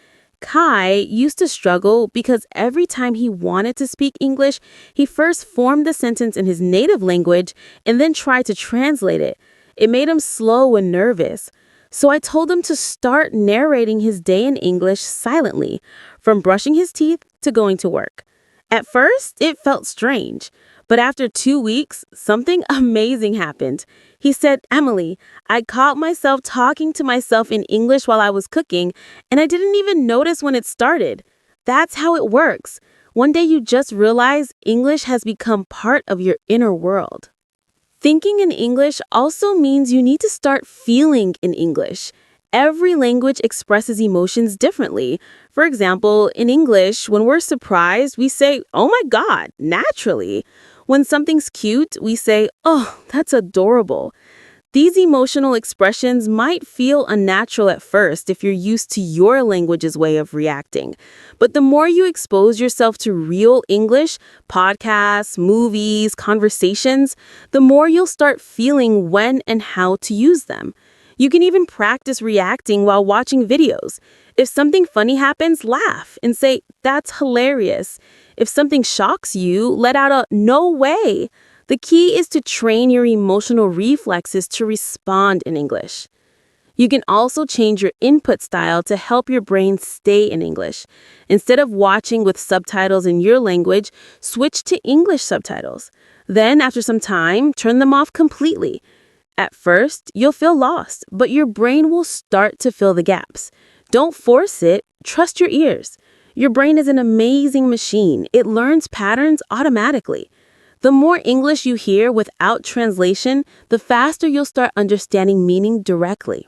Kai used to struggle because every time he wanted to speak English, he first formed the sentence in his native language and then tried to translate it. It made him slow and nervous. So I told him to start narrating his day in English silently, from brushing his teeth to going to work. At first, it felt strange, but after 2 weeks, something amazing happened. He said, Emily, I caught myself talking to myself in English while I was cooking, and I didn't even notice when it started. That's how it works. One day you just realize English has become part of your inner world. Thinking in English also means you need to start feeling in English. Every language expresses emotions differently. For example, in English, when we're surprised, we say, oh my God, naturally. When something's cute, we say, oh, that's adorable. These emotional expressions might feel unnatural at first if you're used to your language's way of reacting. But the more you expose yourself to real English, podcasts, movies, conversations, the more you'll start feeling when and how to use them. You can even practice reacting while watching videos. If something funny happens, laugh and say, that's hilarious. If something shocks you, let out a no way. The key is to train your emotional reflexes to respond in English. You can also change your input style to help your brain stay in English. Instead of watching with subtitles in your language, switch to English subtitles. Then, after some time, turn them off completely. At first, you'll feel lost, but your brain will start to fill the gaps. Don't force it, trust your ears. Your brain is an amazing machine. It learns patterns automatically. The more English you hear without translation, the faster you'll start understanding meaning directly.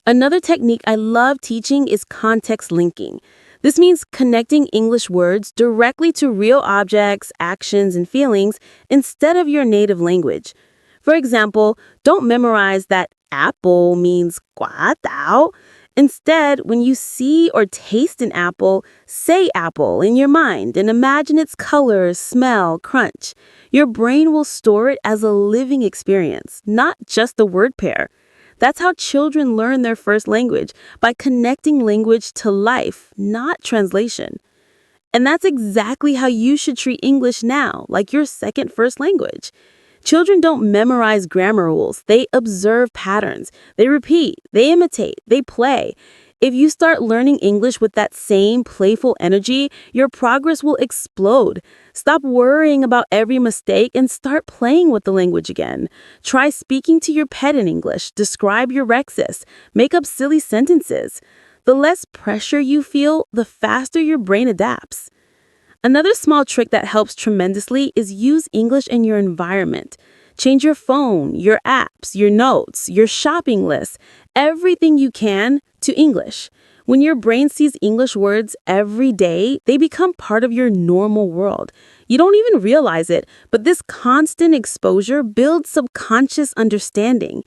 Another technique I love teaching is context linking. This means connecting English words directly to real objects, actions, and feelings instead of your native language. For example, don't memorize that apple means guatao. Instead, when you see or taste an apple, say apple in your mind and imagine its color, smell, crunch. Your brain will store it as a living experience, not just a word pair. That's how children learn their first language, by connecting language to life, not translation. And that's exactly how you should treat English now, like your second first language. Children don't memorize grammar rules. They observe patterns. They repeat. They imitate. They play. If you start learning English with that same playful energy, your progress will explode. Stop worrying about every mistake and start playing with the language again. Try speaking to your pet in English. Describe your Rexis. Make up silly sentences. The less pressure you feel, the faster your brain adapts. Another small trick that helps tremendously is use English in your environment. Change your phone, your apps, your notes, your shopping list, everything you can to English. When your brain sees English words every day, they become part of your normal world. You don't even realize it, but this constant exposure builds subconscious understanding.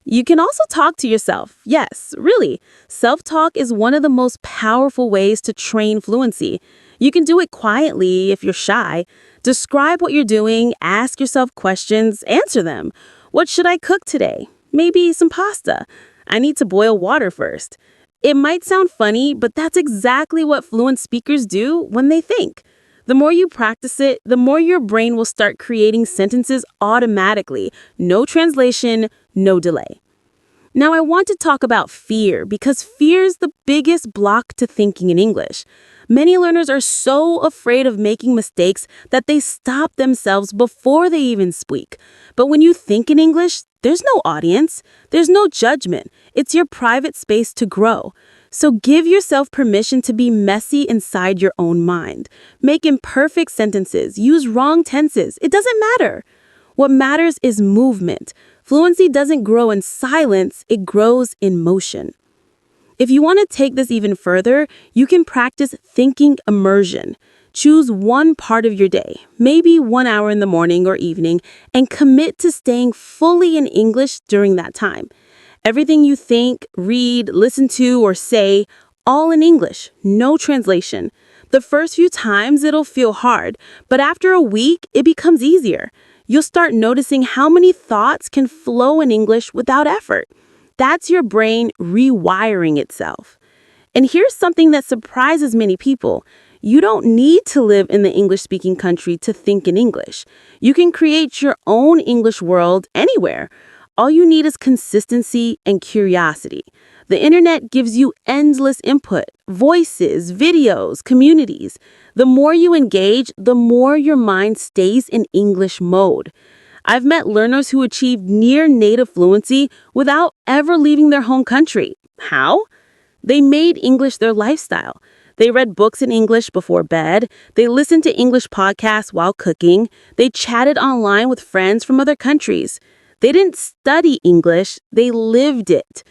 You can also talk to yourself. Yes, really. Self talk is one of the most powerful ways to train fluency. You can do it quietly if you're shy. Describe what you're doing, ask yourself questions, answer them. What should I cook today? Maybe some pasta. I need to boil water first. It might sound funny, but that's exactly what fluent speakers do when they think. The more you practice it, the more your brain will start creating sentences automatically. No translation, no delay. Now, I want to talk about fear because fear is the biggest block to thinking in English. Many learners are so afraid of making mistakes that they stop themselves before they even speak. But when you think in English, there's no audience, there's no judgment. It's your private space to grow. So give yourself permission to be messy inside your own mind. Make imperfect sentences, use wrong tenses. It doesn't matter. What matters is movement. Fluency doesn't grow in silence, it grows in motion. If you want to take this even further, you can practice thinking immersion. Choose one part of your day, maybe 1 hour in the morning or evening, and commit to staying fully in English during that time. Everything you think, read, listen to, or say, all in English, no translation. The first few times it'll feel hard, but after a week, it becomes easier. You'll start noticing how many thoughts can flow in English without effort. That's your brain rewiring itself. And here's something that surprises many people. You don't need to live in the English-speaking country to think in English. You can create your own English world anywhere. All you need is consistency and curiosity. The internet gives you endless input, voices, videos, communities. The more you engage, the more your mind stays in English mode. I've met learners who achieved near native fluency without ever leaving their home country. How? They made English their lifestyle. They read books in English before bed. They listened to English podcasts while cooking. They chatted online with friends from other countries. They didn't study English, they lived it.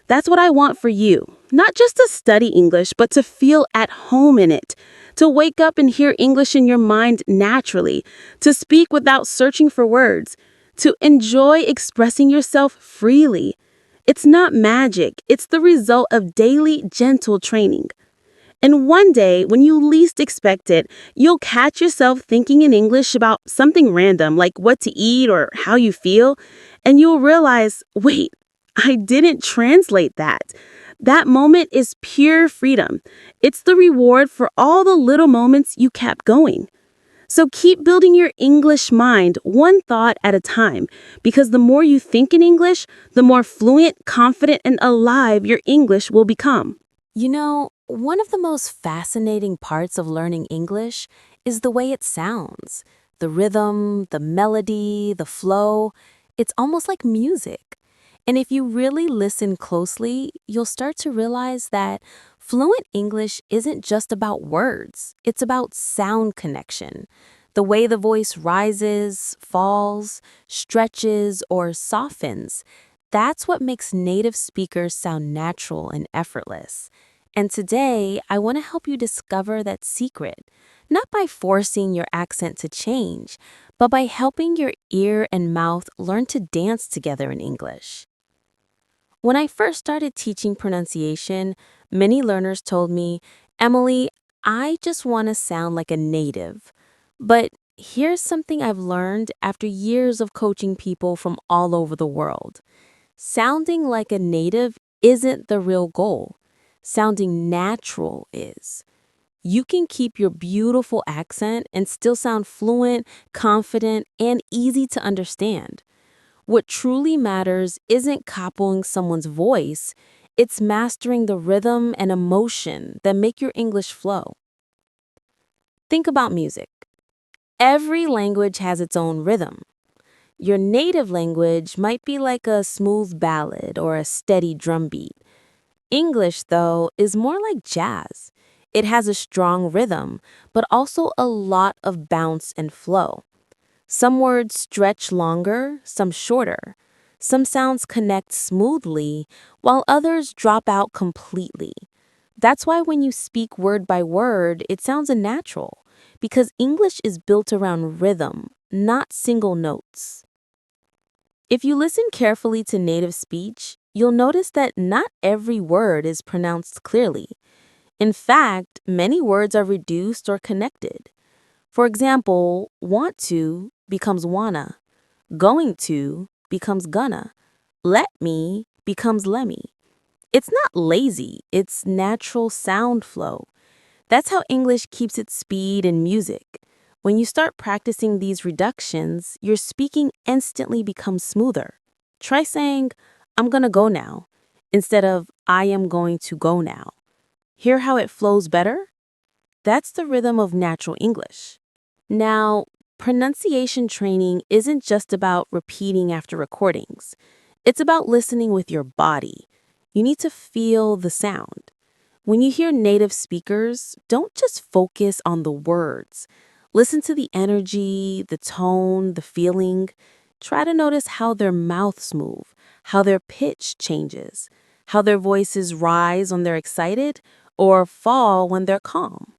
That's what I want for you. Not just to study English, but to feel at home in it. To wake up and hear English in your mind naturally. To speak without searching for words. To enjoy expressing yourself freely. It's not magic, it's the result of daily, gentle training. And one day, when you least expect it, you'll catch yourself thinking in English about something random, like what to eat or how you feel, and you'll realize, wait, I didn't translate that. That moment is pure freedom. It's the reward for all the little moments you kept going. So keep building your English mind one thought at a time, because the more you think in English, the more fluent, confident, and alive your English will become. You know, one of the most fascinating parts of learning English is the way it sounds. The rhythm, the melody, the flow. It's almost like music. And if you really listen closely, you'll start to realize that fluent English isn't just about words. It's about sound connection. The way the voice rises, falls, stretches, or softens. That's what makes native speakers sound natural and effortless. And today, I want to help you discover that secret, not by forcing your accent to change, but by helping your ear and mouth learn to dance together in English. When I first started teaching pronunciation, many learners told me, Emily, I just want to sound like a native. But here's something I've learned after years of coaching people from all over the world. Sounding like a native isn't the real goal. Sounding natural is. You can keep your beautiful accent and still sound fluent, confident, and easy to understand. What truly matters isn't copying someone's voice, it's mastering the rhythm and emotion that make your English flow. Think about music. Every language has its own rhythm. Your native language might be like a smooth ballad or a steady drum beat. English, though, is more like jazz. It has a strong rhythm, but also a lot of bounce and flow. Some words stretch longer, some shorter. Some sounds connect smoothly, while others drop out completely. That's why when you speak word by word, it sounds unnatural, because English is built around rhythm, not single notes. If you listen carefully to native speech, you'll notice that not every word is pronounced clearly. In fact, many words are reduced or connected. For example, want to becomes wanna, going to becomes gonna, let me becomes lemme. It's not lazy, it's natural sound flow. That's how English keeps its speed in music. When you start practicing these reductions, your speaking instantly becomes smoother. Try saying, I'm gonna go now, instead of I am going to go now. Hear how it flows better? That's the rhythm of natural English. Now, pronunciation training isn't just about repeating after recordings. It's about listening with your body. You need to feel the sound. When you hear native speakers, don't just focus on the words. Listen to the energy, the tone, the feeling. Try to notice how their mouths move, how their pitch changes, how their voices rise when they're excited or fall when they're calm.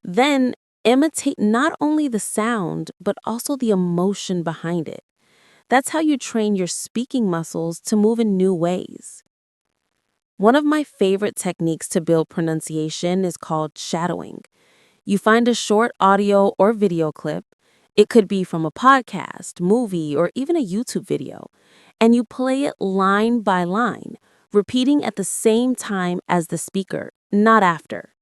Then imitate not only the sound, but also the emotion behind it. That's how you train your speaking muscles to move in new ways. One of my favorite techniques to build pronunciation is called shadowing. You find a short audio or video clip, it could be from a podcast, movie, or even a YouTube video, and you play it line by line, repeating at the same time as the speaker, not after.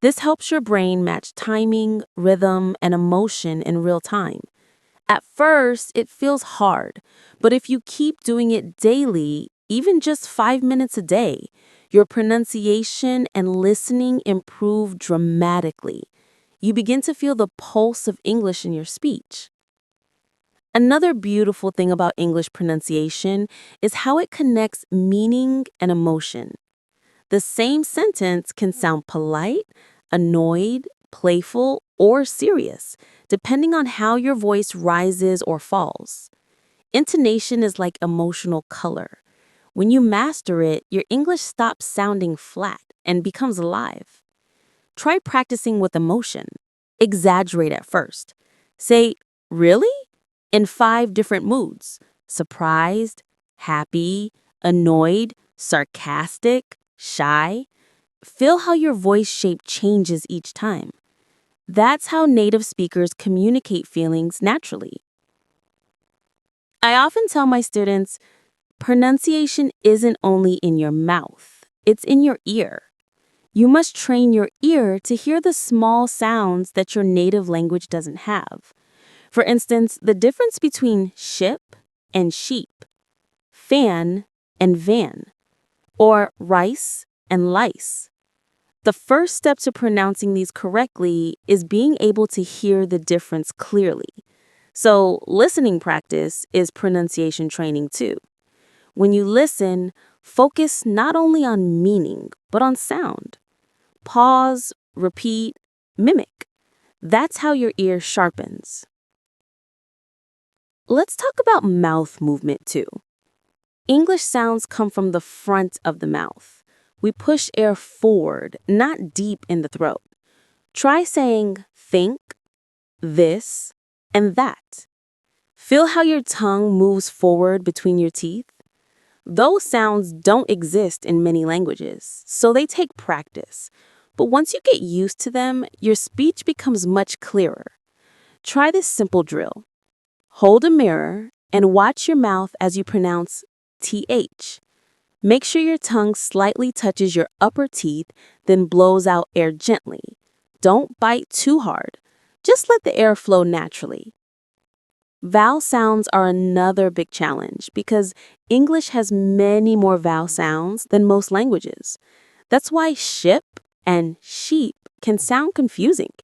This helps your brain match timing, rhythm, and emotion in real time. At first, it feels hard, but if you keep doing it daily, even just 5 minutes a day, your pronunciation and listening improve dramatically. You begin to feel the pulse of English in your speech. Another beautiful thing about English pronunciation is how it connects meaning and emotion. The same sentence can sound polite, annoyed, playful, or serious, depending on how your voice rises or falls. Intonation is like emotional color. When you master it, your English stops sounding flat and becomes alive. Try practicing with emotion. Exaggerate at first. Say, really? In 5 different moods: surprised, happy, annoyed, sarcastic, shy. Feel how your voice shape changes each time. That's how native speakers communicate feelings naturally. I often tell my students, pronunciation isn't only in your mouth, it's in your ear. You must train your ear to hear the small sounds that your native language doesn't have. For instance, the difference between ship and sheep, fan and van, or rice and lice. The first step to pronouncing these correctly is being able to hear the difference clearly. So, listening practice is pronunciation training too. When you listen, focus not only on meaning, but on sound. Pause, repeat, mimic. That's how your ear sharpens. Let's talk about mouth movement too. English sounds come from the front of the mouth. We push air forward, not deep in the throat. Try saying think, this, and that. Feel how your tongue moves forward between your teeth. Those sounds don't exist in many languages, so they take practice. But once you get used to them, your speech becomes much clearer. Try this simple drill. Hold a mirror and watch your mouth as you pronounce TH. Make sure your tongue slightly touches your upper teeth, then blows out air gently. Don't bite too hard. Just let the air flow naturally. Vowel sounds are another big challenge because English has many more vowel sounds than most languages. That's why ship and sheep can sound confusing.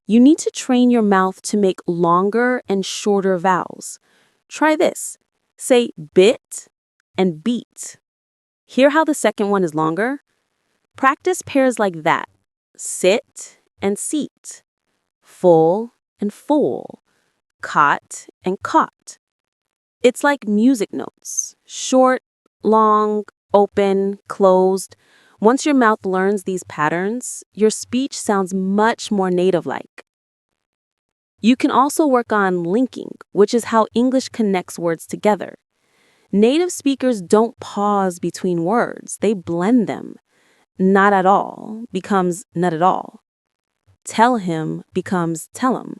You need to train your mouth to make longer and shorter vowels. Try this. Say bit and beat. Hear how the second one is longer? Practice pairs like that. sit and seat, full and full, caught and caught. It's like music notes, short, long, open, closed. Once your mouth learns these patterns, your speech sounds much more native-like. You can also work on linking, which is how English connects words together. Native speakers don't pause between words, they blend them. Not at all becomes not at all. Tell him becomes tell him.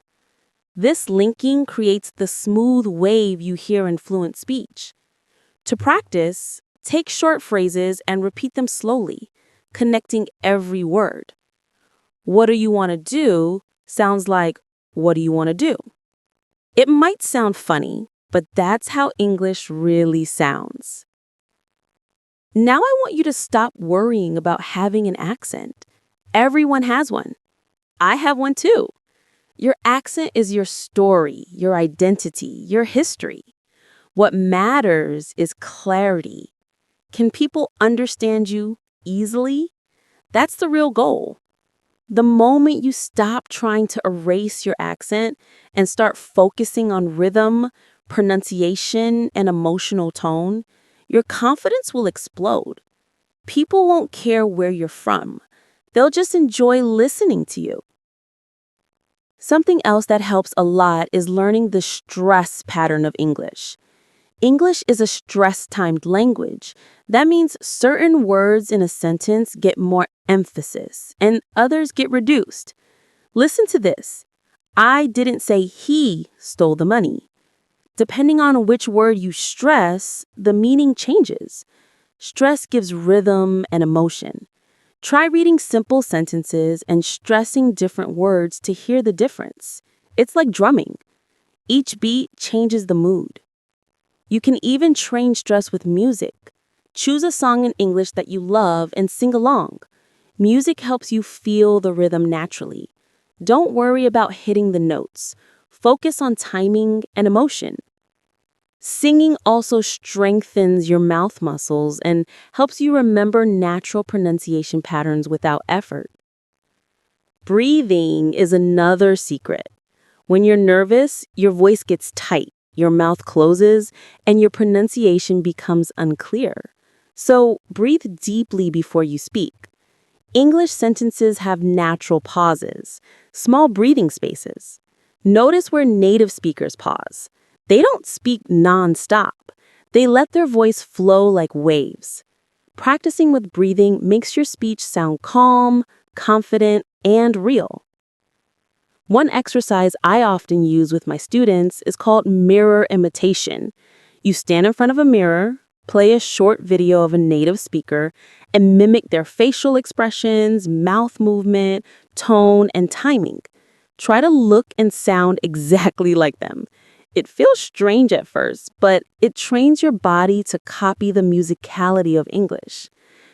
This linking creates the smooth wave you hear in fluent speech. To practice, take short phrases and repeat them slowly, connecting every word. What do you want to do sounds like, what do you want to do? It might sound funny, but that's how English really sounds. Now I want you to stop worrying about having an accent. Everyone has one. I have one too. Your accent is your story, your identity, your history. What matters is clarity. Can people understand you easily? That's the real goal. The moment you stop trying to erase your accent and start focusing on rhythm, pronunciation, and emotional tone, your confidence will explode. People won't care where you're from. They'll just enjoy listening to you. Something else that helps a lot is learning the stress pattern of English. English is a stress-timed language. That means certain words in a sentence get more emphasis and others get reduced. Listen to this. I didn't say he stole the money. Depending on which word you stress, the meaning changes. Stress gives rhythm and emotion. Try reading simple sentences and stressing different words to hear the difference. It's like drumming. Each beat changes the mood. You can even train stress with music. Choose a song in English that you love and sing along. Music helps you feel the rhythm naturally. Don't worry about hitting the notes. Focus on timing and emotion. Singing also strengthens your mouth muscles and helps you remember natural pronunciation patterns without effort. Breathing is another secret. When you're nervous, your voice gets tight, your mouth closes, and your pronunciation becomes unclear. So breathe deeply before you speak. English sentences have natural pauses, small breathing spaces. Notice where native speakers pause. They don't speak non-stop. They let their voice flow like waves. Practicing with breathing makes your speech sound calm, confident, and real. One exercise I often use with my students is called mirror imitation. You stand in front of a mirror, play a short video of a native speaker, and mimic their facial expressions, mouth movement, tone, and timing. Try to look and sound exactly like them. It feels strange at first, but it trains your body to copy the musicality of English.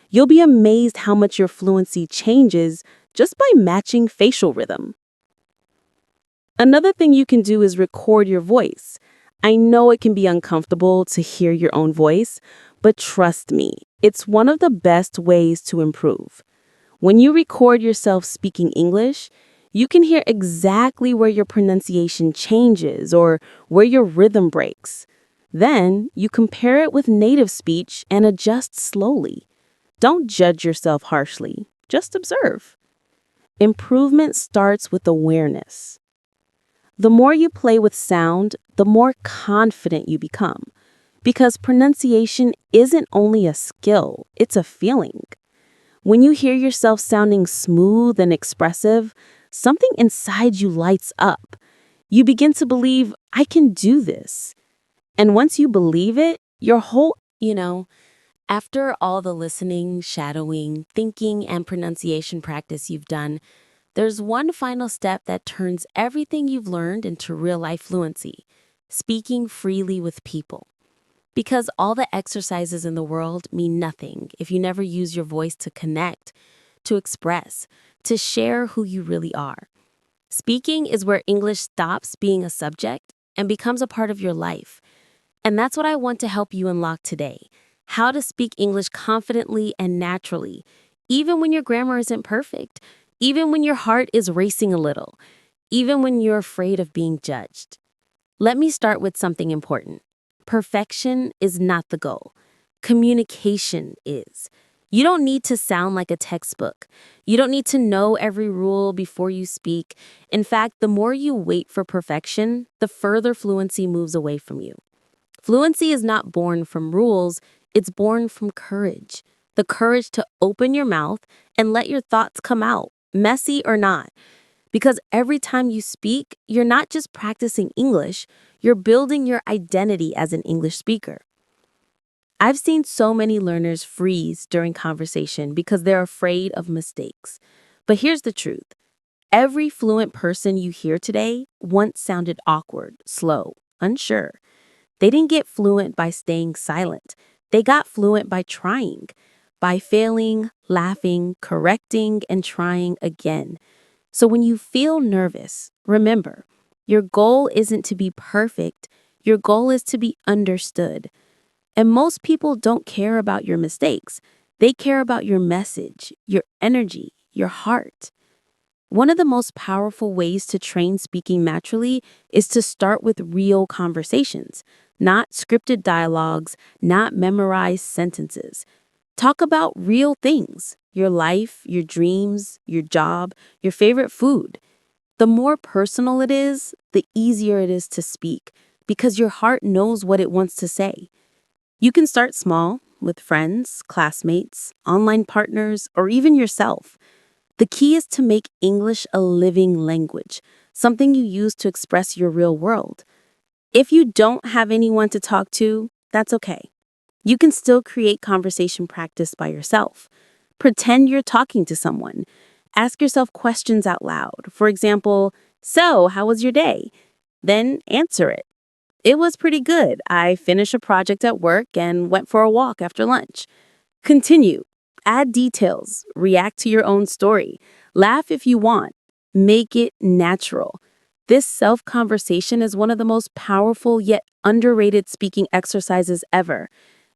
You'll be amazed how much your fluency changes just by matching facial rhythm. Another thing you can do is record your voice. I know it can be uncomfortable to hear your own voice, but trust me, it's one of the best ways to improve. When you record yourself speaking English, you can hear exactly where your pronunciation changes or where your rhythm breaks. Then you compare it with native speech and adjust slowly. Don't judge yourself harshly, just observe. Improvement starts with awareness. The more you play with sound, the more confident you become. Because pronunciation isn't only a skill, it's a feeling. When you hear yourself sounding smooth and expressive, something inside you lights up. You begin to believe, I can do this. And once you believe it, your whole, after all the listening, shadowing, thinking, and pronunciation practice you've done, there's one final step that turns everything you've learned into real-life fluency, speaking freely with people. Because all the exercises in the world mean nothing if you never use your voice to connect, to express, to share who you really are. Speaking is where English stops being a subject and becomes a part of your life. And that's what I want to help you unlock today. How to speak English confidently and naturally, even when your grammar isn't perfect. even when your heart is racing a little, even when you're afraid of being judged. Let me start with something important. Perfection is not the goal. Communication is. You don't need to sound like a textbook. You don't need to know every rule before you speak. In fact, the more you wait for perfection, the further fluency moves away from you. Fluency is not born from rules, it's born from courage. The courage to open your mouth and let your thoughts come out, messy or not. Because every time you speak, you're not just practicing English, you're building your identity as an English speaker. I've seen so many learners freeze during conversation because they're afraid of mistakes. But here's the truth. Every fluent person you hear today once sounded awkward, slow, unsure. They didn't get fluent by staying silent. They got fluent by trying, by failing, laughing, correcting, and trying again. So when you feel nervous, remember, your goal isn't to be perfect. Your goal is to be understood. And most people don't care about your mistakes. They care about your message, your energy, your heart. One of the most powerful ways to train speaking naturally is to start with real conversations, not scripted dialogues, not memorized sentences. Talk about real things, your life, your dreams, your job, your favorite food. The more personal it is, the easier it is to speak because your heart knows what it wants to say. You can start small with friends, classmates, online partners, or even yourself. The key is to make English a living language, something you use to express your real world. If you don't have anyone to talk to, that's okay. You can still create conversation practice by yourself. Pretend you're talking to someone. Ask yourself questions out loud. For example, so, how was your day? Then answer it. It was pretty good. I finished a project at work and went for a walk after lunch. Continue. Add details. React to your own story. Laugh if you want. Make it natural. This self-conversation is one of the most powerful yet underrated speaking exercises ever.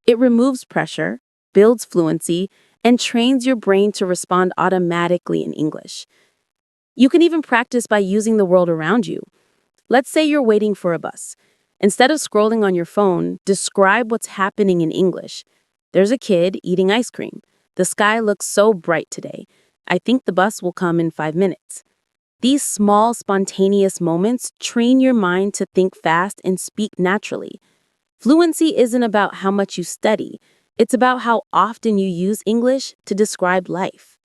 It removes pressure, builds fluency, and trains your brain to respond automatically in English. You can even practice by using the world around you. Let's say you're waiting for a bus. Instead of scrolling on your phone, describe what's happening in English. There's a kid eating ice cream. The sky looks so bright today. I think the bus will come in 5 minutes. These small, spontaneous moments train your mind to think fast and speak naturally. Fluency isn't about how much you study. It's about how often you use English to describe life.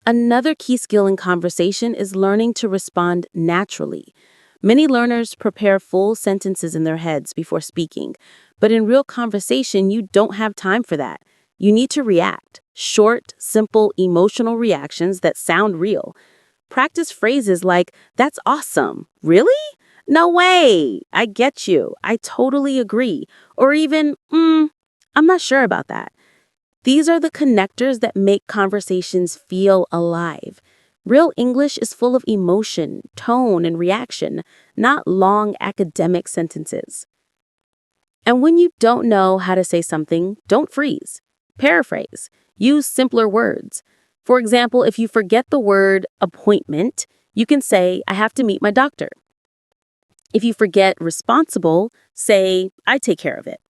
Another key skill in conversation is learning to respond naturally. Many learners prepare full sentences in their heads before speaking, but in real conversation, you don't have time for that. You need to react. Short, simple, emotional reactions that sound real. Practice phrases like, that's awesome. Really? No way. I get you. I totally agree. Or even, I'm not sure about that. These are the connectors that make conversations feel alive. Real English is full of emotion, tone, and reaction, not long academic sentences. And when you don't know how to say something, don't freeze. Paraphrase. Use simpler words. For example, if you forget the word appointment, you can say, I have to meet my doctor. If you forget responsible, say, I take care of it.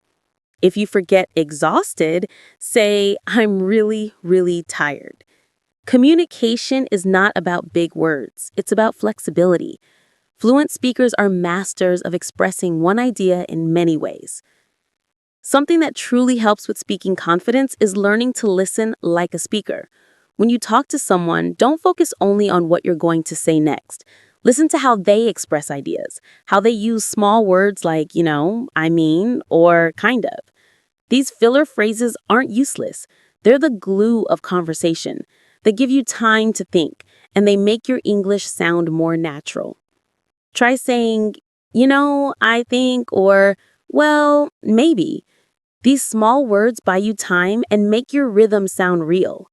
If you forget exhausted, say, I'm really, really tired. Communication is not about big words. It's about flexibility. Fluent speakers are masters of expressing one idea in many ways. Something that truly helps with speaking confidence is learning to listen like a speaker. When you talk to someone, don't focus only on what you're going to say next. Listen to how they express ideas, how they use small words like, I mean, or kind of. These filler phrases aren't useless. They're the glue of conversation. They give you time to think, and they make your English sound more natural. Try saying, I think, or, well, maybe. These small words buy you time and make your rhythm sound real.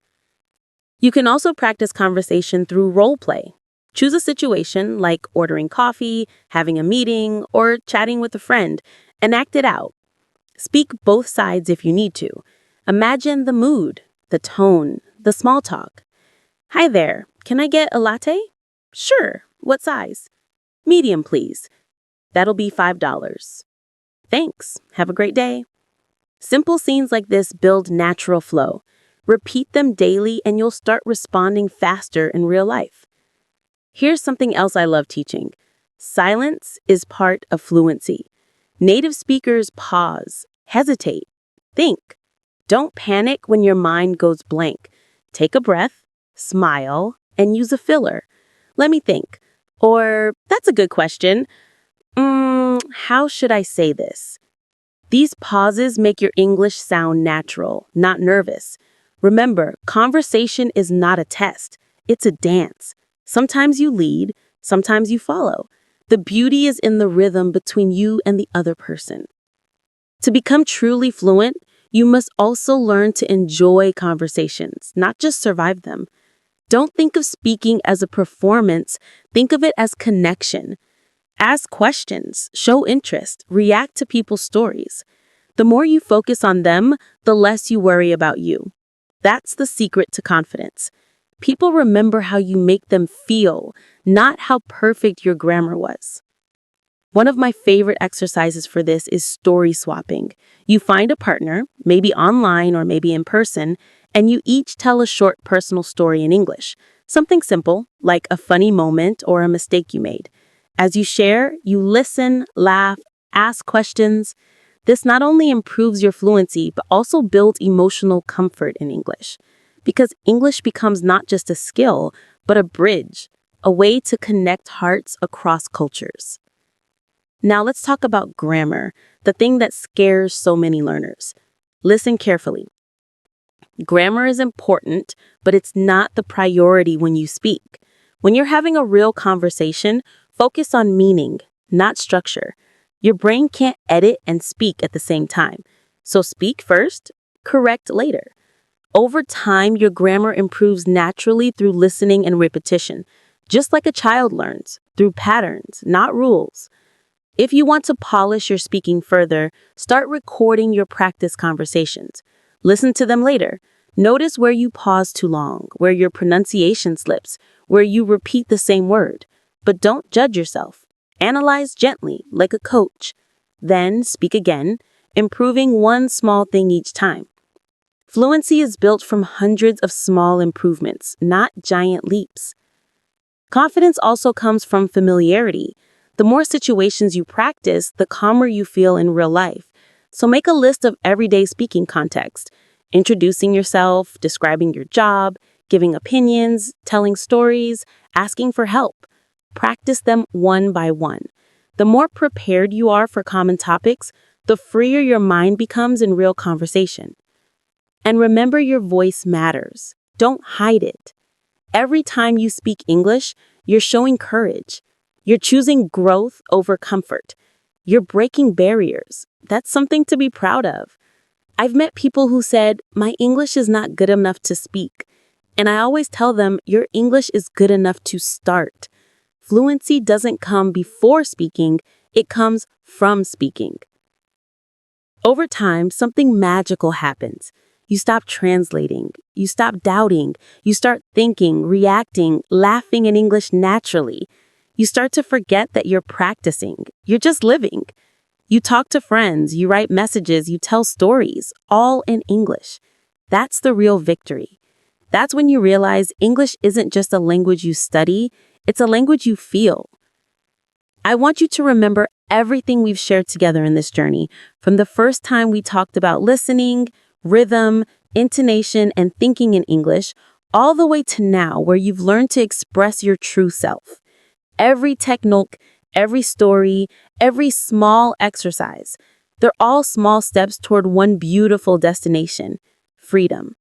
You can also practice conversation through role play. Choose a situation like ordering coffee, having a meeting, or chatting with a friend, and act it out. Speak both sides if you need to. Imagine the mood, the tone, the small talk. Hi there. Can I get a latte? Sure. What size? Medium, please. That'll be $5. Thanks. Have a great day. Simple scenes like this build natural flow. Repeat them daily and you'll start responding faster in real life. Here's something else I love teaching. Silence is part of fluency. Native speakers pause, hesitate, think. Don't panic when your mind goes blank. Take a breath, smile, and use a filler. Let me think. Or, that's a good question. How should I say this? These pauses make your English sound natural, not nervous. Remember, conversation is not a test. It's a dance. Sometimes you lead, sometimes you follow. The beauty is in the rhythm between you and the other person. To become truly fluent, you must also learn to enjoy conversations, not just survive them. Don't think of speaking as a performance, think of it as connection. Ask questions, show interest, react to people's stories. The more you focus on them, the less you worry about you. That's the secret to confidence. People remember how you make them feel, not how perfect your grammar was. One of my favorite exercises for this is story swapping. You find a partner, maybe online or maybe in person, and you each tell a short personal story in English. Something simple, like a funny moment or a mistake you made. As you share, you listen, laugh, ask questions. This not only improves your fluency, but also builds emotional comfort in English. Because English becomes not just a skill, but a bridge, a way to connect hearts across cultures. Now let's talk about grammar, the thing that scares so many learners. Listen carefully. Grammar is important, but it's not the priority when you speak. When you're having a real conversation, focus on meaning, not structure. Your brain can't edit and speak at the same time. So speak first, correct later. Over time, your grammar improves naturally through listening and repetition, just like a child learns, through patterns, not rules. If you want to polish your speaking further, start recording your practice conversations. Listen to them later. Notice where you pause too long, where your pronunciation slips, where you repeat the same word. But don't judge yourself. Analyze gently, like a coach. Then speak again, improving one small thing each time. Fluency is built from hundreds of small improvements, not giant leaps. Confidence also comes from familiarity. The more situations you practice, the calmer you feel in real life. So make a list of everyday speaking context, introducing yourself, describing your job, giving opinions, telling stories, asking for help. Practice them one by one. The more prepared you are for common topics, the freer your mind becomes in real conversation. And remember, your voice matters. Don't hide it. Every time you speak English, you're showing courage. You're choosing growth over comfort. You're breaking barriers. That's something to be proud of. I've met people who said, "My English is not good enough to speak." And I always tell them, your English is good enough to start. Fluency doesn't come before speaking, it comes from speaking. Over time, something magical happens. You stop translating, you stop doubting, you start thinking, reacting, laughing in English naturally. You start to forget that you're practicing, you're just living. You talk to friends, you write messages, you tell stories, all in English. That's the real victory. That's when you realize English isn't just a language you study, it's a language you feel. I want you to remember everything we've shared together in this journey, from the first time we talked about listening, rhythm, intonation, and thinking in English, all the way to now where you've learned to express your true self. Every technique, every story, every small exercise, they're all small steps toward one beautiful destination: freedom.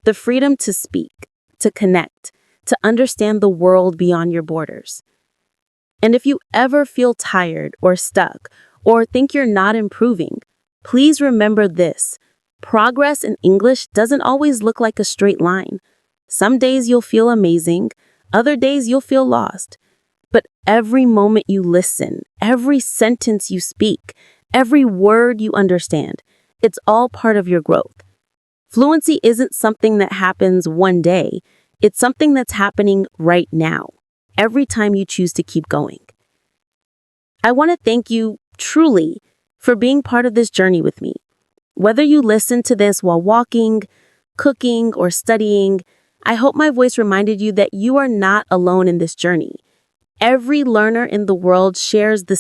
The freedom to speak, to connect, to understand the world beyond your borders. And if you ever feel tired or stuck or think you're not improving, please remember this. Progress in English doesn't always look like a straight line. Some days you'll feel amazing, other days you'll feel lost. But every moment you listen, every sentence you speak, every word you understand, it's all part of your growth. Fluency isn't something that happens one day. It's something that's happening right now, every time you choose to keep going. I want to thank you, truly, for being part of this journey with me. Whether you listen to this while walking, cooking, or studying, I hope my voice reminded you that you are not alone in this journey. Every learner in the world shares the